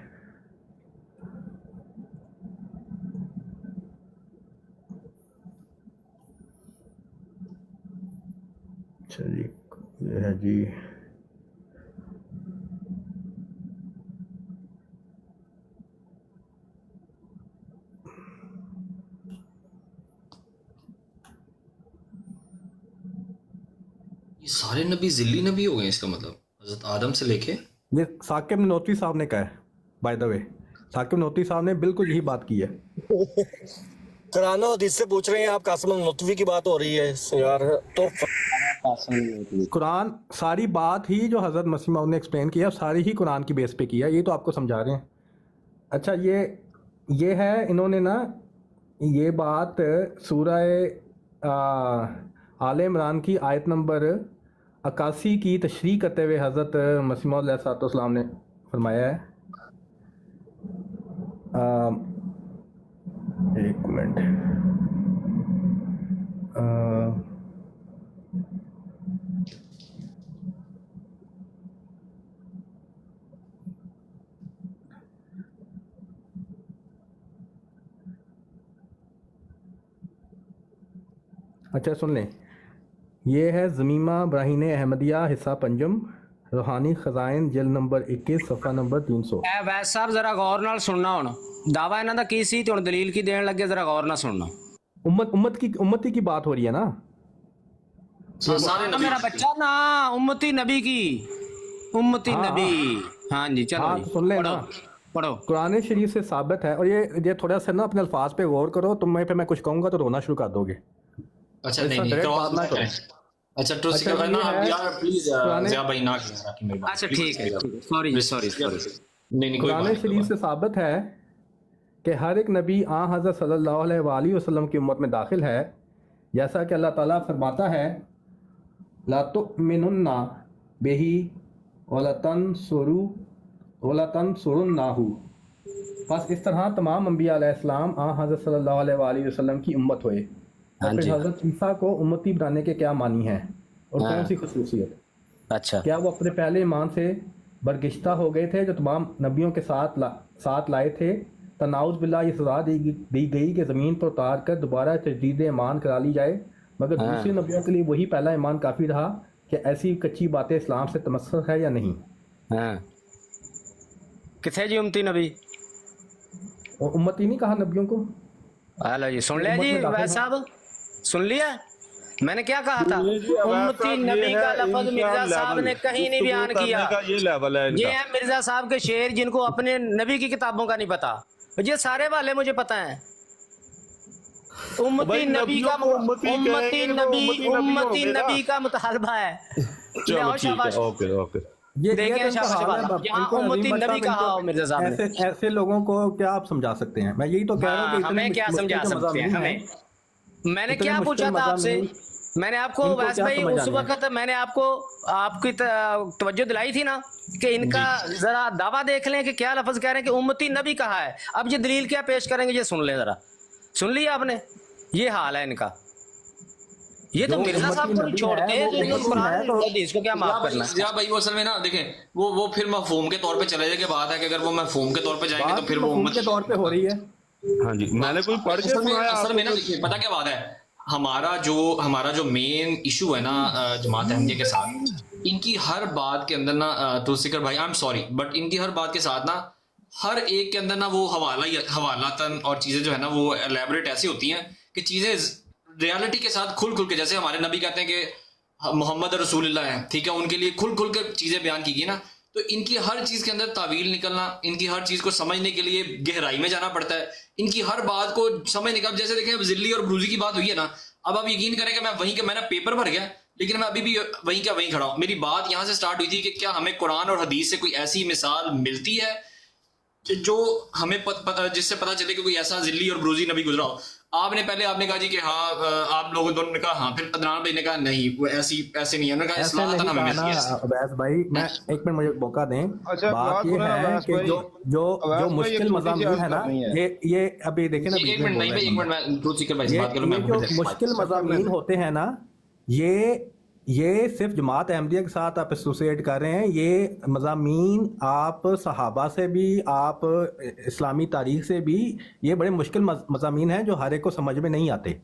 अच्छा जी, ये है जी। ये सारे नबी जिल्ली नबी हो गए, इसका मतलब हजरत आदम से लेके। ये साकिब नोतवी साहब ने कहा है, बाय द वे। साकिब नोतवी साहब ने बिल्कुल यही बात की है। कराना हदीस से पूछ रहे हैं आप, कासिम नतवी की बात हो रही है यार। तो कुरान सारी बात ही जो हज़रत मसीह मौऊद ने एक्सप्लेन किया, सारी ही कुरान की बेस पे किया, ये तो आपको समझा रहे हैं। अच्छा, ये है, इन्होंने ना ये बात सूरह आले इमरान की आयत नंबर 81 की तशरीह करते हुए हज़रत मसीह मौऊद अलैहिस्सलाम ने फरमाया है। एक मिनट। अच्छा सुन लें, ये है ज़मीमा ब्राहीन अहमदिया हिस्सा पंजम, रूहानी खजाइन जिल्द नंबर 21 सफ़ा नंबर 300। ਐ ਵੈਸ ਸਾਹਿਬ ਜ਼ਰਾ ਗੌਰ ਨਾਲ ਸੁਣਨਾ। ਹੁਣ ਦਾਵਾ ਇਹਨਾਂ ਦਾ ਕੀ ਸੀ ਤੇ ਹੁਣ ਦਲੀਲ ਕੀ ਦੇਣ ਲੱਗੇ, ਜ਼ਰਾ ਗੌਰ ਨਾਲ ਸੁਣਨਾ। उम्मती की बात हो रही है ना। सारे नबी। मेरा बच्चा ना उम्मती नबी की, उम्मती नबी। हाँ जी, चलो हाँ, जी, तो सुन लेना। पढ़ो। कुरान शरीफ से साबित है। और ये थोड़ा सा ना अपने अल्फाज पे गौर करो, तुम मैं कुछ कहूँगा तो रोना शुरू कर दोगे। अच्छा नहीं बात ना करो। अच्छा तो अच्छा, ये ना है यार प्लीज पुराने- ज़िया भाई ना कीजिए, आपकी मेहरबानी। अच्छा ठीक है, सॉरी जी, सॉरी। नहीं कोई बात कुरान नहीं, कोई शरीफ बात से साबित है कि हर एक नबी आ हज़रत सल्लल्लाहु अलैहि वसल्लम की उम्मत में दाखिल है। जैसा कि अल्लाह ताला फरमाता है, ला तुमिनुन्ना बिही वला तंसुरुन्नाहु। बस इस तरह तमाम अंबिया अलैहिस्सलाम आ हज़रत सल्लल्लाहु अलैहि वसल्लम की उम्मत हुए। हाँ और फिर जी। हज़रत ईसा को उम्मती बनाने के क्या मानी है और हाँ। कौन सी खसूसियत? अच्छा, क्या वो अपने पहले ईमान से बरगिश्ता हो गए थे जो तमाम नबियों के साथ लाए थे? तनाउज़ बिल्लाह ये सज़ा दी गई कि ज़मीन पर उतार कर दोबारा तजदीद ईमान करा ली जाए, मगर हाँ। दूसरे नबियों के लिए वही पहला ईमान काफ़ी रहा। कि ऐसी कच्ची बातें इस्लाम से तमस्सक है या नहीं? हाँ किथे जी उम्मती नबी? और उम्मती नहीं कहा नबियों को। हेलो जी, सुन लिया उम्मत जी में दाखिल वैस साहब, सुन लिया मैंने क्या कहा था? ये जी अवैध उम्मती साहब, ये नबी का है लफ्ज इनका मिर्जा साहब लेवल, ने कहीं नहीं बयान गुफ्तगू किया। करने का ये लेवल है ये इनका। है मिर्जा साहब के शेर जिनको अपने नबी की किताबों का नहीं पता। ये सारे वाले मुझे पता है। उम्मती भाई नबी का नबियों को उम्मती कहेंगे तो उम्मती होंगे ना। नबी का मुतालबा है। चलो आओ, ठीक शाबाश। है, ओके ओके। ये देखें तो इनका शाबाश हाल है। वाला। यहाँ इनको उम्मती अजीम नबी साहब, कहा हो मिर्जा साहब ने। ऐसे लोगों को क्या आप समझा सकते हैं? मैं यही तो कह रहा हूँ हाँ, कि इतने हमें क्या मुश्किल समझा के सकते हैं? मज़ामीन हमें मैंने इतने क्या मुश्किल पूछा था आपसे? मज़ामीन, मैंने आपको इनको वैस क्या भाई उस समझाना है? वक्त मैंने आपकी तवज्जो दिलाई थी ना कि इनका जरा दावा देख लें कि क्या लफ्ज कह रहे हैं कि उम्मती नबी कहा है। अब ये दलील क्या पेश करेंगे, ये सुन लें जरा। सुन लिया आपने? ये हाल है इनका। ये तो जो मिर्जा साहब को उम्मती नहीं छोड़ते नबी है, वो हैं, उम्मती कुरान है तो- हदीस को क्या माफ करना है। ज़िया भाई वो असल में ना देखें वो फिर मफहूम के तौर पे चले जाए कि बात है कि अगर वो मफहूम के तौर पे जाएंगे तो बात फिर वो मफहूम के तौर पे हो रही है। हाँ जी, मैंने कोई पढ़ के सुनाया असल में ना आपको? देखिए पता क्या बात है, हमारा जो मेन इशू है ना जमात अहमदिया के साथ, इनकी हर बात के अंदर ना तुलसीकर भाई, आई एम सॉरी बट इनकी हर बात के साथ ना हर एक के अंदर ना वो हवालातन और चीजें जो है ना वो एलैबोरेट ऐसी होती हैं कि चीजें रियलिटी के साथ खुल के, जैसे हमारे नबी कहते हैं कि मोहम्मद रसूलुल्लाह है, ठीक है, उनके लिए खुल के चीजें बयान की गई ना, तो इनकी हर चीज के अंदर तावील निकलना, इनकी हर चीज को समझने के लिए गहराई में जाना पड़ता है, इनकी हर बात को समझने का। जैसे देखें अब जिल्ली और ब्रूजी की बात हुई है ना, अब आप यकीन करें कि मैं वहीं के, मैंने पेपर भर गया लेकिन मैं अभी भी वहीं खड़ा हूं। मेरी बात यहां से स्टार्ट हुई थी कि क्या हमें कुरान और हदीस से कोई ऐसी मिसाल मिलती है जो हमें जिससे पता चले कि कोई ऐसा जिल्ली और ब्रूजी नबी गुजरा हो। आपने कहा जी कि हाँ, आप लोगों दोनों ने कहा हाँ, फिर अदनान भाई ने कहा नहीं वो ऐसे नहीं है, उन्होंने कहा ऐसे इस्लाह नहीं हमें कहा मिलती ना है। अवैस भाई, मैं एक मिनट मुझे मौका दें। अच्छा, बात बात ये सुनो ना है अवैस कि भाई, जो अवैस भाई, मुश्किल एक छोटी सी मज़ामीन अर्ज है ना, करनी है। ये अभी देखिए ना, एक मिनट नहीं भाई, एक मिनट मैं दूसरी कर भाई से बात करूं, ये मैं जो मुश्किल मज़ामीन होते हैं ना, ये सिर्फ जमात अहमदिया के साथ आप एसोसिएट कर रहे हैं। ये मज़ामीन आप सहाबा से भी, आप इस्लामी तारीख से भी, ये बड़े मुश्किल मज़ामीन हैं जो हर एक को समझ में नहीं आते।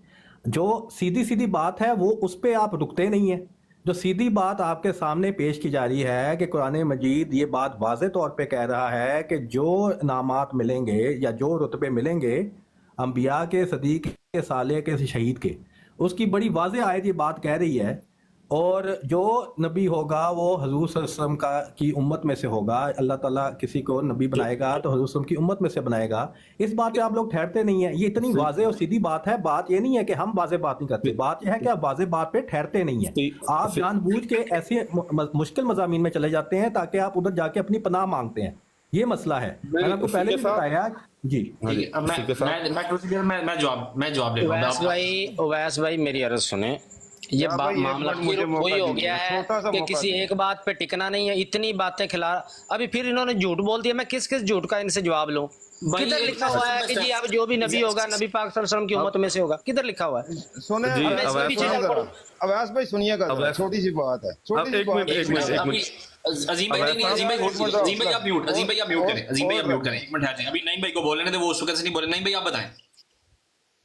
जो सीधी बात है वो उस पर आप रुकते नहीं हैं। जो सीधी बात आपके सामने पेश की जा रही है कि कुरान मजीद ये बात वाज़े तौर पे कह रहा है कि जो इनामात मिलेंगे या जो रुतबे मिलेंगे अंबिया के, सदीक के, साले के, शहीद के, उसकी बड़ी वाज़े आयत ये बात कह रही है। और जो नबी होगा वो हजूर सल्लल्लाहु अलैहि वसल्लम की उम्मत में से होगा। अल्लाह ताला किसी को नबी बनाएगा तो हजूर सल्लल्लाहु अलैहि वसल्लम की उम्मत में से बनाएगा। इस बात पे आप लोग ठहरते नहीं है। ये इतनी वाज़े और सीधी बात है। बात ये नहीं है कि हम वाज़े बात नहीं करते, बात यह है कि आप वाज़े बात पे ठहरते नहीं है। आप जानबूझ के ऐसे मुश्किल मज़ामीन में चले जाते हैं ताकि आप उधर जाके अपनी पनाह मांगते हैं। ये मसला है। मैंने आपको पहले भी बताया जी। मैं जवाब दे रहा हूं। उवैस भाई मेरी अर्ज सुने, ये या भाई, एक मामला मिनट मुझे मौका वही हो दीजिए, गया है छोटा सा कि मौका किसी दीजिए। एक बात पे टिकना नहीं है। इतनी बातें खिला, अभी फिर इन्होंने झूठ बोल दिया। मैं किस झूठ का इनसे जवाब लूं? किधर लिखा हुआ है कि जी अब जो भी नबी होगा नबी पाक सल्लल्लाहु अलैहि वसल्लम की उम्मत में से होगा? किधर लिखा हुआ है? सुने जी, अवैस अवैस भाई, पीछे चल पड़ो। अवैस भाई सुनिएगा, अवैस- छोटी सी बात है, छोटी सी एक बात मिनट, है। एक मिनट, एक मिनट। अजीम भाई नहीं, अजीम भाई होल्ड कीजिए, अजीम भाई आप म्यूट करें, अजीम भाई आप म्यूट करें, एक मिनट ठहर जाएं। अभी नईम भाई को बोलने दे, वो उस वक्त से नहीं बोले। नईम भाई आप बताएं।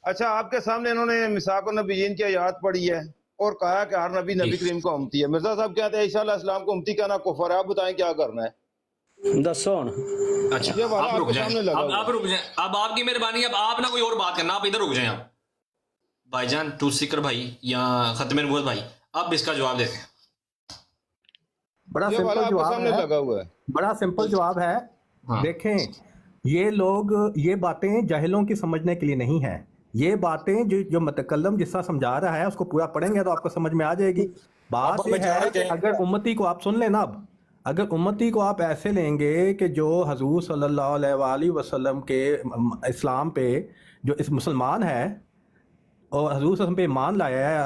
अच्छा, आपके सामने इन्होंने मिसाक नबीयीन की आयत पढ़ी है और कहा कि हर नबी नबी करीम को उम्मती है। मिर्जा साहब कहते हैं ईसा अलैहिस्सलाम को उम्मती कहना कुफर है। आप बताएं क्या करना है? दसो हुण। अच्छा ये वाला आप रुक आपके जाएं, सामने लगा अब हुआ आप रुक जाएं, अब आपकी मेहरबानी, अब आप ना कोई और बात करना, आप इधर रुक जाएं। आप भाईजान तुलसीकर भाई या खत्म नबूवत भाई, अब इसका जवाब देते हैं। बड़ा ये वाला सिंपल आपके जवाब सामने है। लगा हुआ है। बड़ा सिंपल जवाब है। हाँ। देखें, ये लोग ये बातें जाहिलों की समझने के लिए नहीं है। ये बातें जो मुतकल्लम जिसका समझा रहा है उसको पूरा पढ़ेंगे तो आपको समझ में आ जाएगी। बात अब ये है कि अगर उम्मती को आप सुन लेना, अब अगर उम्मती को आप ऐसे लेंगे कि जो हजूर सल्लल्लाहु अलैहि वसल्लम के इस्लाम पे जो इस मुसलमान है और हजूर सल्लम पे ईमान लाया है,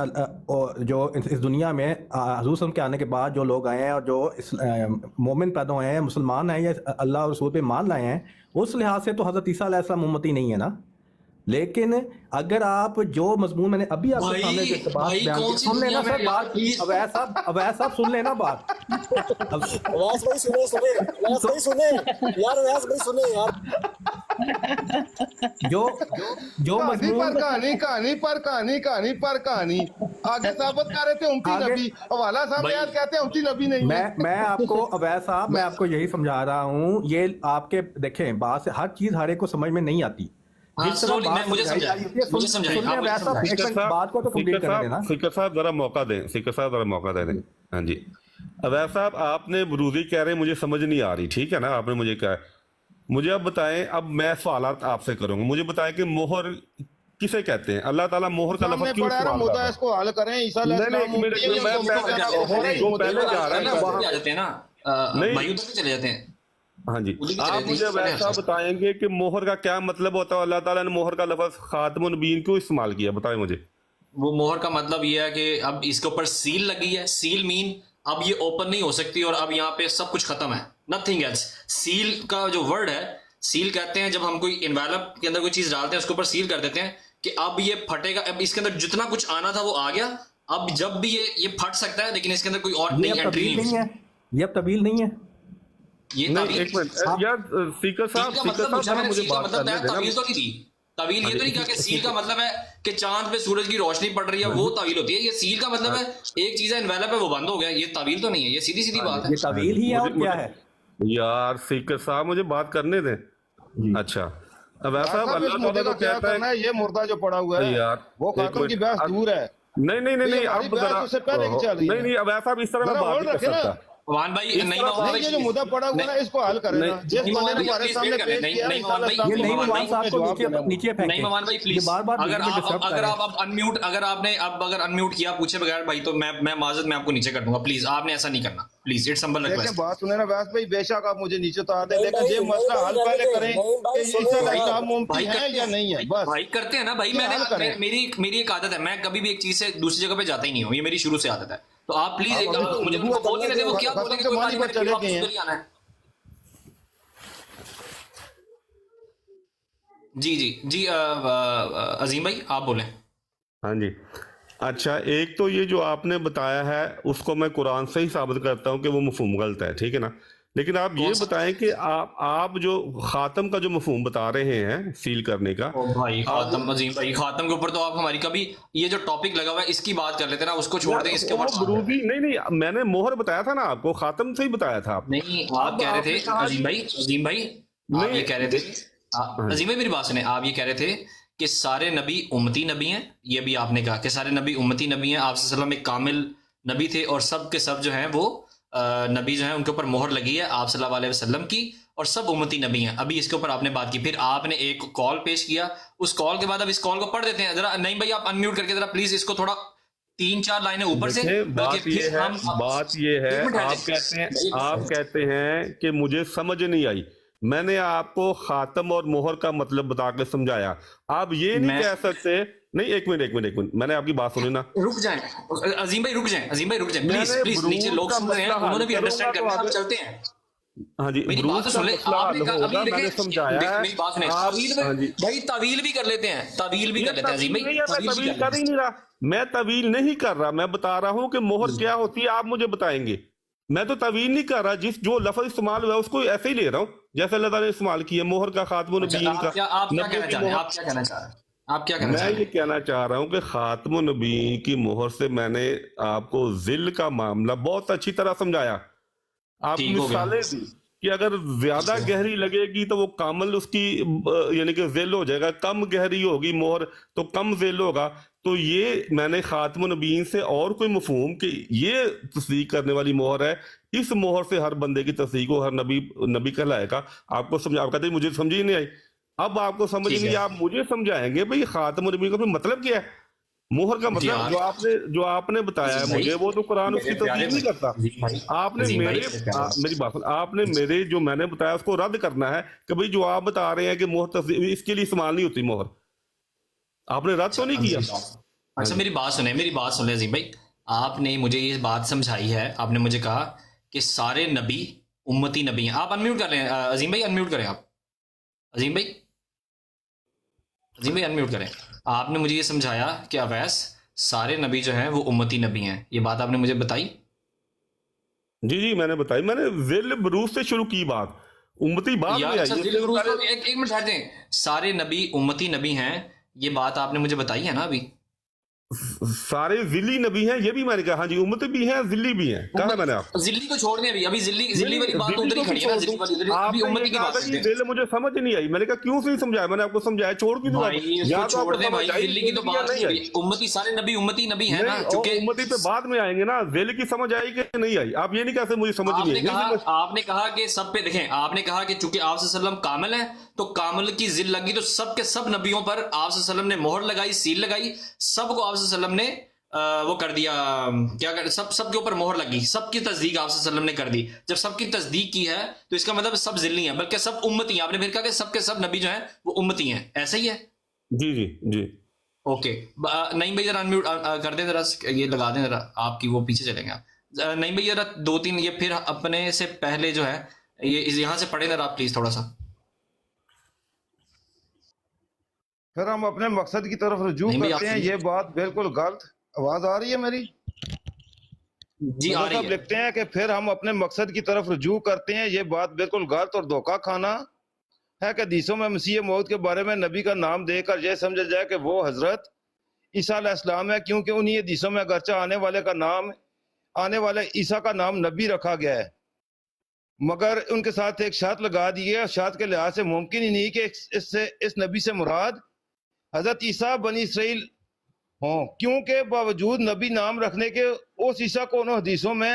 और जो इस दुनिया में हजूर सल्लम के आने के बाद जो लोग आए हैं और जो मोमिन पैदा हुए हैं, मुसलमान हैं या अल्लाह और रसूल पे ईमान लाए हैं, उस लिहाज से तो हज़रत ईसा अलैहिस्सलाम उम्मती नहीं है ना। लेकिन अगर आप जो मजमून मैंने अभी आपके भाई- सामने जो बात भाई बयान कौन की, सी सुन लेना दुनिया सर में यार, बात। please। अवैस साहब सुन लेना बात। व्यास भाई सुने व्यास भाई सुने यार, व्यास भाई सुने यार। जो कहानी मजमून पर कहानी, कहानी पर कहानी, कहानी पर कहानी। आगे साबित कर रहे थे उम्मती आगे- नबी, हवाला साहब भाई- यार कहते हैं उम्मती नबी नहीं है। मैं आपको अवैस साहब, मैं आपको यही समझा रहा हूँ। ये आपके देखें, बात से हर चीज हर एक को समझ में नहीं आती। हाँ, जिस तरह slowly, बात मैं- मुझे समझाई जा रही होती है, मुझे सुन- समझाइए, सुन लें आप मुझे अवैस साहब, समझाइए। एक मिनट बात को तो कंप्लीट करने देना। सिकर साहब जरा मौका दें, सिकर साहब जरा मौका दे दें। हाँ जी, अवैस साहब आपने बरूदी कह रहे हैं, मुझे समझ नहीं आ रही, ठीक है ना, आपने मुझे कहा। मुझे अब बताएं, अब मैं सवालात आपसे करूंगा, मुझे बताएं कि मोहर किसे कहते हैं? अल्लाह ताला मोहर का सामने लफ्ज़ क्यों पड़ा है ना इस्तेमाल मुद्दा, कर रहा है? इसको हल करें। ईसा नहीं, अलैहिस्सलाम एक मिनट, उम्मती है, मैं- उसको मैं- कहना जो कुफर है, पहले जा रहा है ना, वहाँ- आ जाते हैं ना, नहीं। भाई उधर से चले जाते हैं। हाँ जी, उन्हीं की आप चले मुझे गई, वैसा चले बताएंगे कि मोहर का क्या मतलब होता है? अल्लाह ताला ने मोहर का लफ्ज़ खातमुन नबीयीन क्यों इस्तेमाल किया, बताएं मुझे। वो मोहर का मतलब ये है कि अब इसके ऊपर सील लगी है। सील मीन अब ये ओपन नहीं हो सकती और अब यहाँ पे सब कुछ खत्म है, नथिंग एल्स। सील का जो वर्ड है, सील कहते हैं जब हम कोई इन्वेलप के अंदर कोई चीज डालते हैं उसके ऊपर सील कर देते हैं कि अब ये फटेगा, अब इसके अंदर जितना कुछ आना था वो आ गया, अब जब भी ये फट सकता है, लेकिन इसके अंदर कोई और ये नई अब एंट्री तब्दील नहीं नहीं है, ये अब तब्दील नहीं है। ये नहीं, तावील एक मिनट यार, स्पीकर साहब, का स्पीकर मतलब साहब पूछा जरा मैंने, मुझे सील का बात मतलब करने देना। तावील तो नहीं थी। तावील ये तो नहीं कहा कि सील का मतलब है कि चांद पे सूरज की रोशनी पड़ रही है, वो तावील होती है। ये सील का मतलब है एक चीज है इन्वेलप है वो बंद हो गया, ये तावील तो नहीं है, ये सीधी सीधी बात है। ये तवील ही है और क्या है? यार सीकर साहब मुझे बात करने दें। अच्छा अब ऐसा साहब, इस अल्लाह मुद्दे ताला का तो क्या कहता करना है है? ये मुर्दा जो पड़ा हुआ है यार वो एक खातम की मिनट, बहस दूर है। नहीं नहीं नहीं नहीं, हमारी अब बहस जरा उससे पहले की चल रही है। नहीं नहीं, अब ऐसा इस तरह मैं जरा बात होल्ड नहीं कर रखे ना। सकता। मान भाई नहीं तरह मान नहीं, ये जो मुद्दा पड़ा हुआ है ना, इसको हल करें ना। जिस नहीं, बंदे ने नहीं, हमारे please सामने wait करें, पेश नहीं, किया नहीं, इंशाल्लाह भाई, साहब ये को नहीं मान नवाज भाई, साहब को जवाब देना है। नीचे फेंके। नहीं मान भाई ये प्लीज, बार बार अगर बीच में आप डिस्टर्ब कर अगर रहे आप अनम्यूट अगर आपने अब अगर अनम्यूट किया पूछे बगैर भाई तो मैं माजरत में आपको नीचे कर दूंगा। प्लीज आपने ऐसा नहीं करना, प्लीज इट्स हम्बल देखिए रिक्वेस्ट। बात सुने ना व्यास भाई, बेशक आप मुझे नीचे उतार दें, लेकिन ये मसला हल पहले करें कि ईसा अलैहिस्सलाम मुमकिन है या नहीं है। बस भाई करते हैं ना भाई, ये हल करें। मेरी एक आदत है, मैं कभी भी एक चीज से दूसरी जगह पे जाता ही नहीं हूँ, ये मेरी शुरू से आदत है। तो आप प्लीज आप अभी तो मुझे उनको बोलने देते, वो क्या खत्म बोलेंगे के कोई बात मानी नहीं, पर चले वापस गए हैं। उधर ही आना है। जी जी जी अजीम भाई आप बोलें। हाँ जी। अच्छा एक तो ये जो आपने बताया है उसको मैं कुरान से ही साबित करता हूँ कि वो मफहूम गलत है, ठीक है ना। लेकिन आप ये कौन सा? बताएं कि आप जो खातम का जो मफहूम बता रहे हैं सील करने का, ओ भाई खातम, अजीम भाई खातम के ऊपर तो आप हमारी कभी ये जो टॉपिक लगा हुआ है इसकी बात कर लेते ना, उसको छोड़ दें, इसके ऊपर वो बरूदी नहीं नहीं, मैंने मोहर बताया था ना आपको, खातम से ही बताया था आपने। नहीं आप कह रहे थे अजीम भाई आप नहीं, ये कह रहे थे अजीम भाई मेरी बात सुने, आप ये कह रहे थे कि सारे नबी उम्मती नबी हैं, ये भी आपने कहा कि सारे नबी उम्मती नबी हैं, आप सल्लल्लाहु अलैहि वसल्लम एक कामिल नबी थे और सब के सब जो हैं वो नबी जो हैं उनके ऊपर मोहर लगी है आप सल्लल्लाहु अलैहि वसल्लम की, और सब उम्मती नबी हैं। अभी इसके ऊपर आपने बात की, फिर आपने एक कॉल पेश किया, उस कॉल के बाद अब इस कॉल को पढ़ देते हैं जरा। नहीं भाई आप अनम्यूट करके जरा प्लीज इसको थोड़ा 3-4 लाइनें ऊपर से, देखिए, बल्कि बात ये फिर है, हम बात ये है, एक मिनट आप कहते हैं कि मुझे समझ नहीं आई। मैंने आपको खातम और मोहर का मतलब बता के समझाया, आप ये नहीं कह सकते। नहीं एक मिनट, मैंने आपकी बात सुनी ना। रुक जाएं अजीम भाई रुक जाएं प्लीज मैंने प्लीज, नीचे बरूद लोग का सुन रहे हैं, मसला उन्होंने हल भी अंडरस्टैंड करूंगा करना है, तो आप चलते हैं। हाँ जी, मेरी बरूद बात तो का सुन ले, मसला आपने हल कहा होगा, अभी मैंने देखें समझाया है। मेरी बात सुने, तावील हाँ जी, भाई तावील भी कर लेते हैं, तावील भी कर लेते हैं अजीम भाई, मैं तावील भी तवील कर कर ही लेते नहीं रहा, मैं तवील नहीं कर रहा, मैं बता रहा हूँ कि मोहर क्या होती है, आप मुझे बताएंगे। मैं तो तवील नहीं कर रहा, जो लफ्ज इस्तेमाल हुआ है उसको ऐसे ही ले रहा हूँ जैसे अल्लाह ताला ने इस्तेमाल किया, मोहर का खातमुन नबीयीन हैं। का। आप क्या कहना चाह रहे हैं, मोहर- आप क्या कहना चाह रहे हैं, आप क्या कहना चाह मैं रहे ये हैं? कहना चाह रहा हूँ कि खातमुन नबीयीन की मोहर से मैंने आपको जिल का मामला बहुत अच्छी तरह समझाया। आप ठीक हो गया। मिसालें दी कि अगर ज्यादा गहरी लगेगी तो वो कामल उसकी यानी कि जिल हो जाएगा, कम गहरी होगी मोहर तो कम जिल होगा। तो ये मैंने खातमुन नबीयीन से और कोई मफहूम कि ये तस्दीक करने वाली मोहर है, इस मोहर से हर बंदे की तस्दीक हो, हर नबी कहलाएगा। आपको समझा, आप कहते हैं मुझे समझ ही नहीं आई, अब आपको समझ ठीक नहीं है। आप मुझे समझाएंगे भाई खातमुन नबीयीन का मतलब क्या है, मोहर का मतलब यार। जो आपने बताया है भाई, मुझे, वो तो कुरान उसकी मेरे प्यारे तस्दीक नहीं करता। आपने अजीम भाई, मेरी बात सुन, आपने मेरे जो मैंने बताया उसको रद्द करना है कि भाई जो आप बता रहे हैं कि मोहर तस्दीक इसके लिए इस्तेमाल नहीं होती मोहर, आपने रद्द तो नहीं किया। अच्छा मेरी बात सुने अजीम भाई, आपने मुझे ये बात समझाई है, आपने मुझे कहा कि सारे नबी उम्मती नबी हैं। आप अनम्यूट कर रहे हैं अजीम भाई, अनम्यूट करें आप अजीम भाई अनम्यूट करें। आपने मुझे ये समझाया कि अवैस सारे नबी जो हैं वो उम्मती नबी हैं, ये बात आपने मुझे बताई। जी मैंने बताई, मैंने जिल बरूज से शुरू की बात, उम्मती बाद में यार अच्छा, आई। दिल बरूज को एक मिनट ठहर जाएं, सारे नबी उम्मती नबी हैं, ये बात आपने मुझे बताई है ना अभी। सारे जिली नबी हैं, ये भी मैंने कहा। हाँ जी, उम्मत भी हैं, जिली भी हैं, कहा मैंने आपको। जिल्ली को छोड़ दें अभी जिल्ली वाली बात तो उधर ही खड़ी है ना, जिल्ली वाली उधर, अभी उम्मती की बात करते हैं। दिल मुझे समझ नहीं आई, मैंने कहा क्यों से समझाया, मैंने आपको समझाया, छोड़ की भाई इसको छोड़ दे भाई, जिल्ली की तो बात नहीं हुई, उम्मती सारे नबी उम्मती नबी हैं ना, क्योंकि उम्मती पे बाद में आएंगे ना। दिल की समझ आई कि नहीं आई, आप ये नहीं कहते मुझे समझ नहीं आई। आपने कहा कि सब पे देखें, आपने कहा कि चूंकि आप सल्लम कामिल है तो कामिल की जिल लगी, तो सब के सब नबियों पर आप सल्लम ने मोहर लगाई, सील लगाई, सबको आप सल्लम ने वो कर दिया, क्या कर, सबके ऊपर मोहर लगी, सबकी तस्दीक आप सल्लम ने कर दी। जब सबकी तस्दीक की है तो इसका मतलब सब जिल्ली हैं, बल्कि सब उम्मती हैं। आपने फिर कहा कि सबके सब नबी जो हैं वो उम्मती हैं, ऐसा ही है? जी ओके नहीं भाई जरा अनम्यूट कर दें, जरा ये लगा दें जरा, आपकी वो पीछे चलेंगे आप। नहीं भाई जरा 2-3 ये फिर अपने से पहले जो है ये यहाँ से पढ़े जरा आप प्लीज थोड़ा सा। फिर हम अपने मकसद की तरफ रुजू नहीं भाई, करते हैं, आप ये बात बिल्कुल गलत। आवाज आ रही है मेरी? जी आ रही है। लिखते हैं कि फिर हम अपने मकसद की तरफ रुजू करते हैं, ये बात बिल्कुल गलत और धोखा खाना ہے کہ حدیثوں میں مسیح موعود کے بارے میں نبی کا نام دے کر یہ سمجھا جائے کہ وہ حضرت عیسیٰ علیہ السلام ہے، کیونکہ انہی حدیثوں میں اگرچہ آنے والے عیسیٰ کا نام نبی رکھا گیا ہے، مگر ان کے ساتھ ایک شرط لگا دی ہے، اور شرط کے لحاظ سے ممکن ہی نہیں کہ اس نبی سے مراد حضرت عیسیٰ بنی اسرائیل ہوں، کیونکہ باوجود نبی نام رکھنے کے اس عیسیٰ کو انہوں حدیثوں میں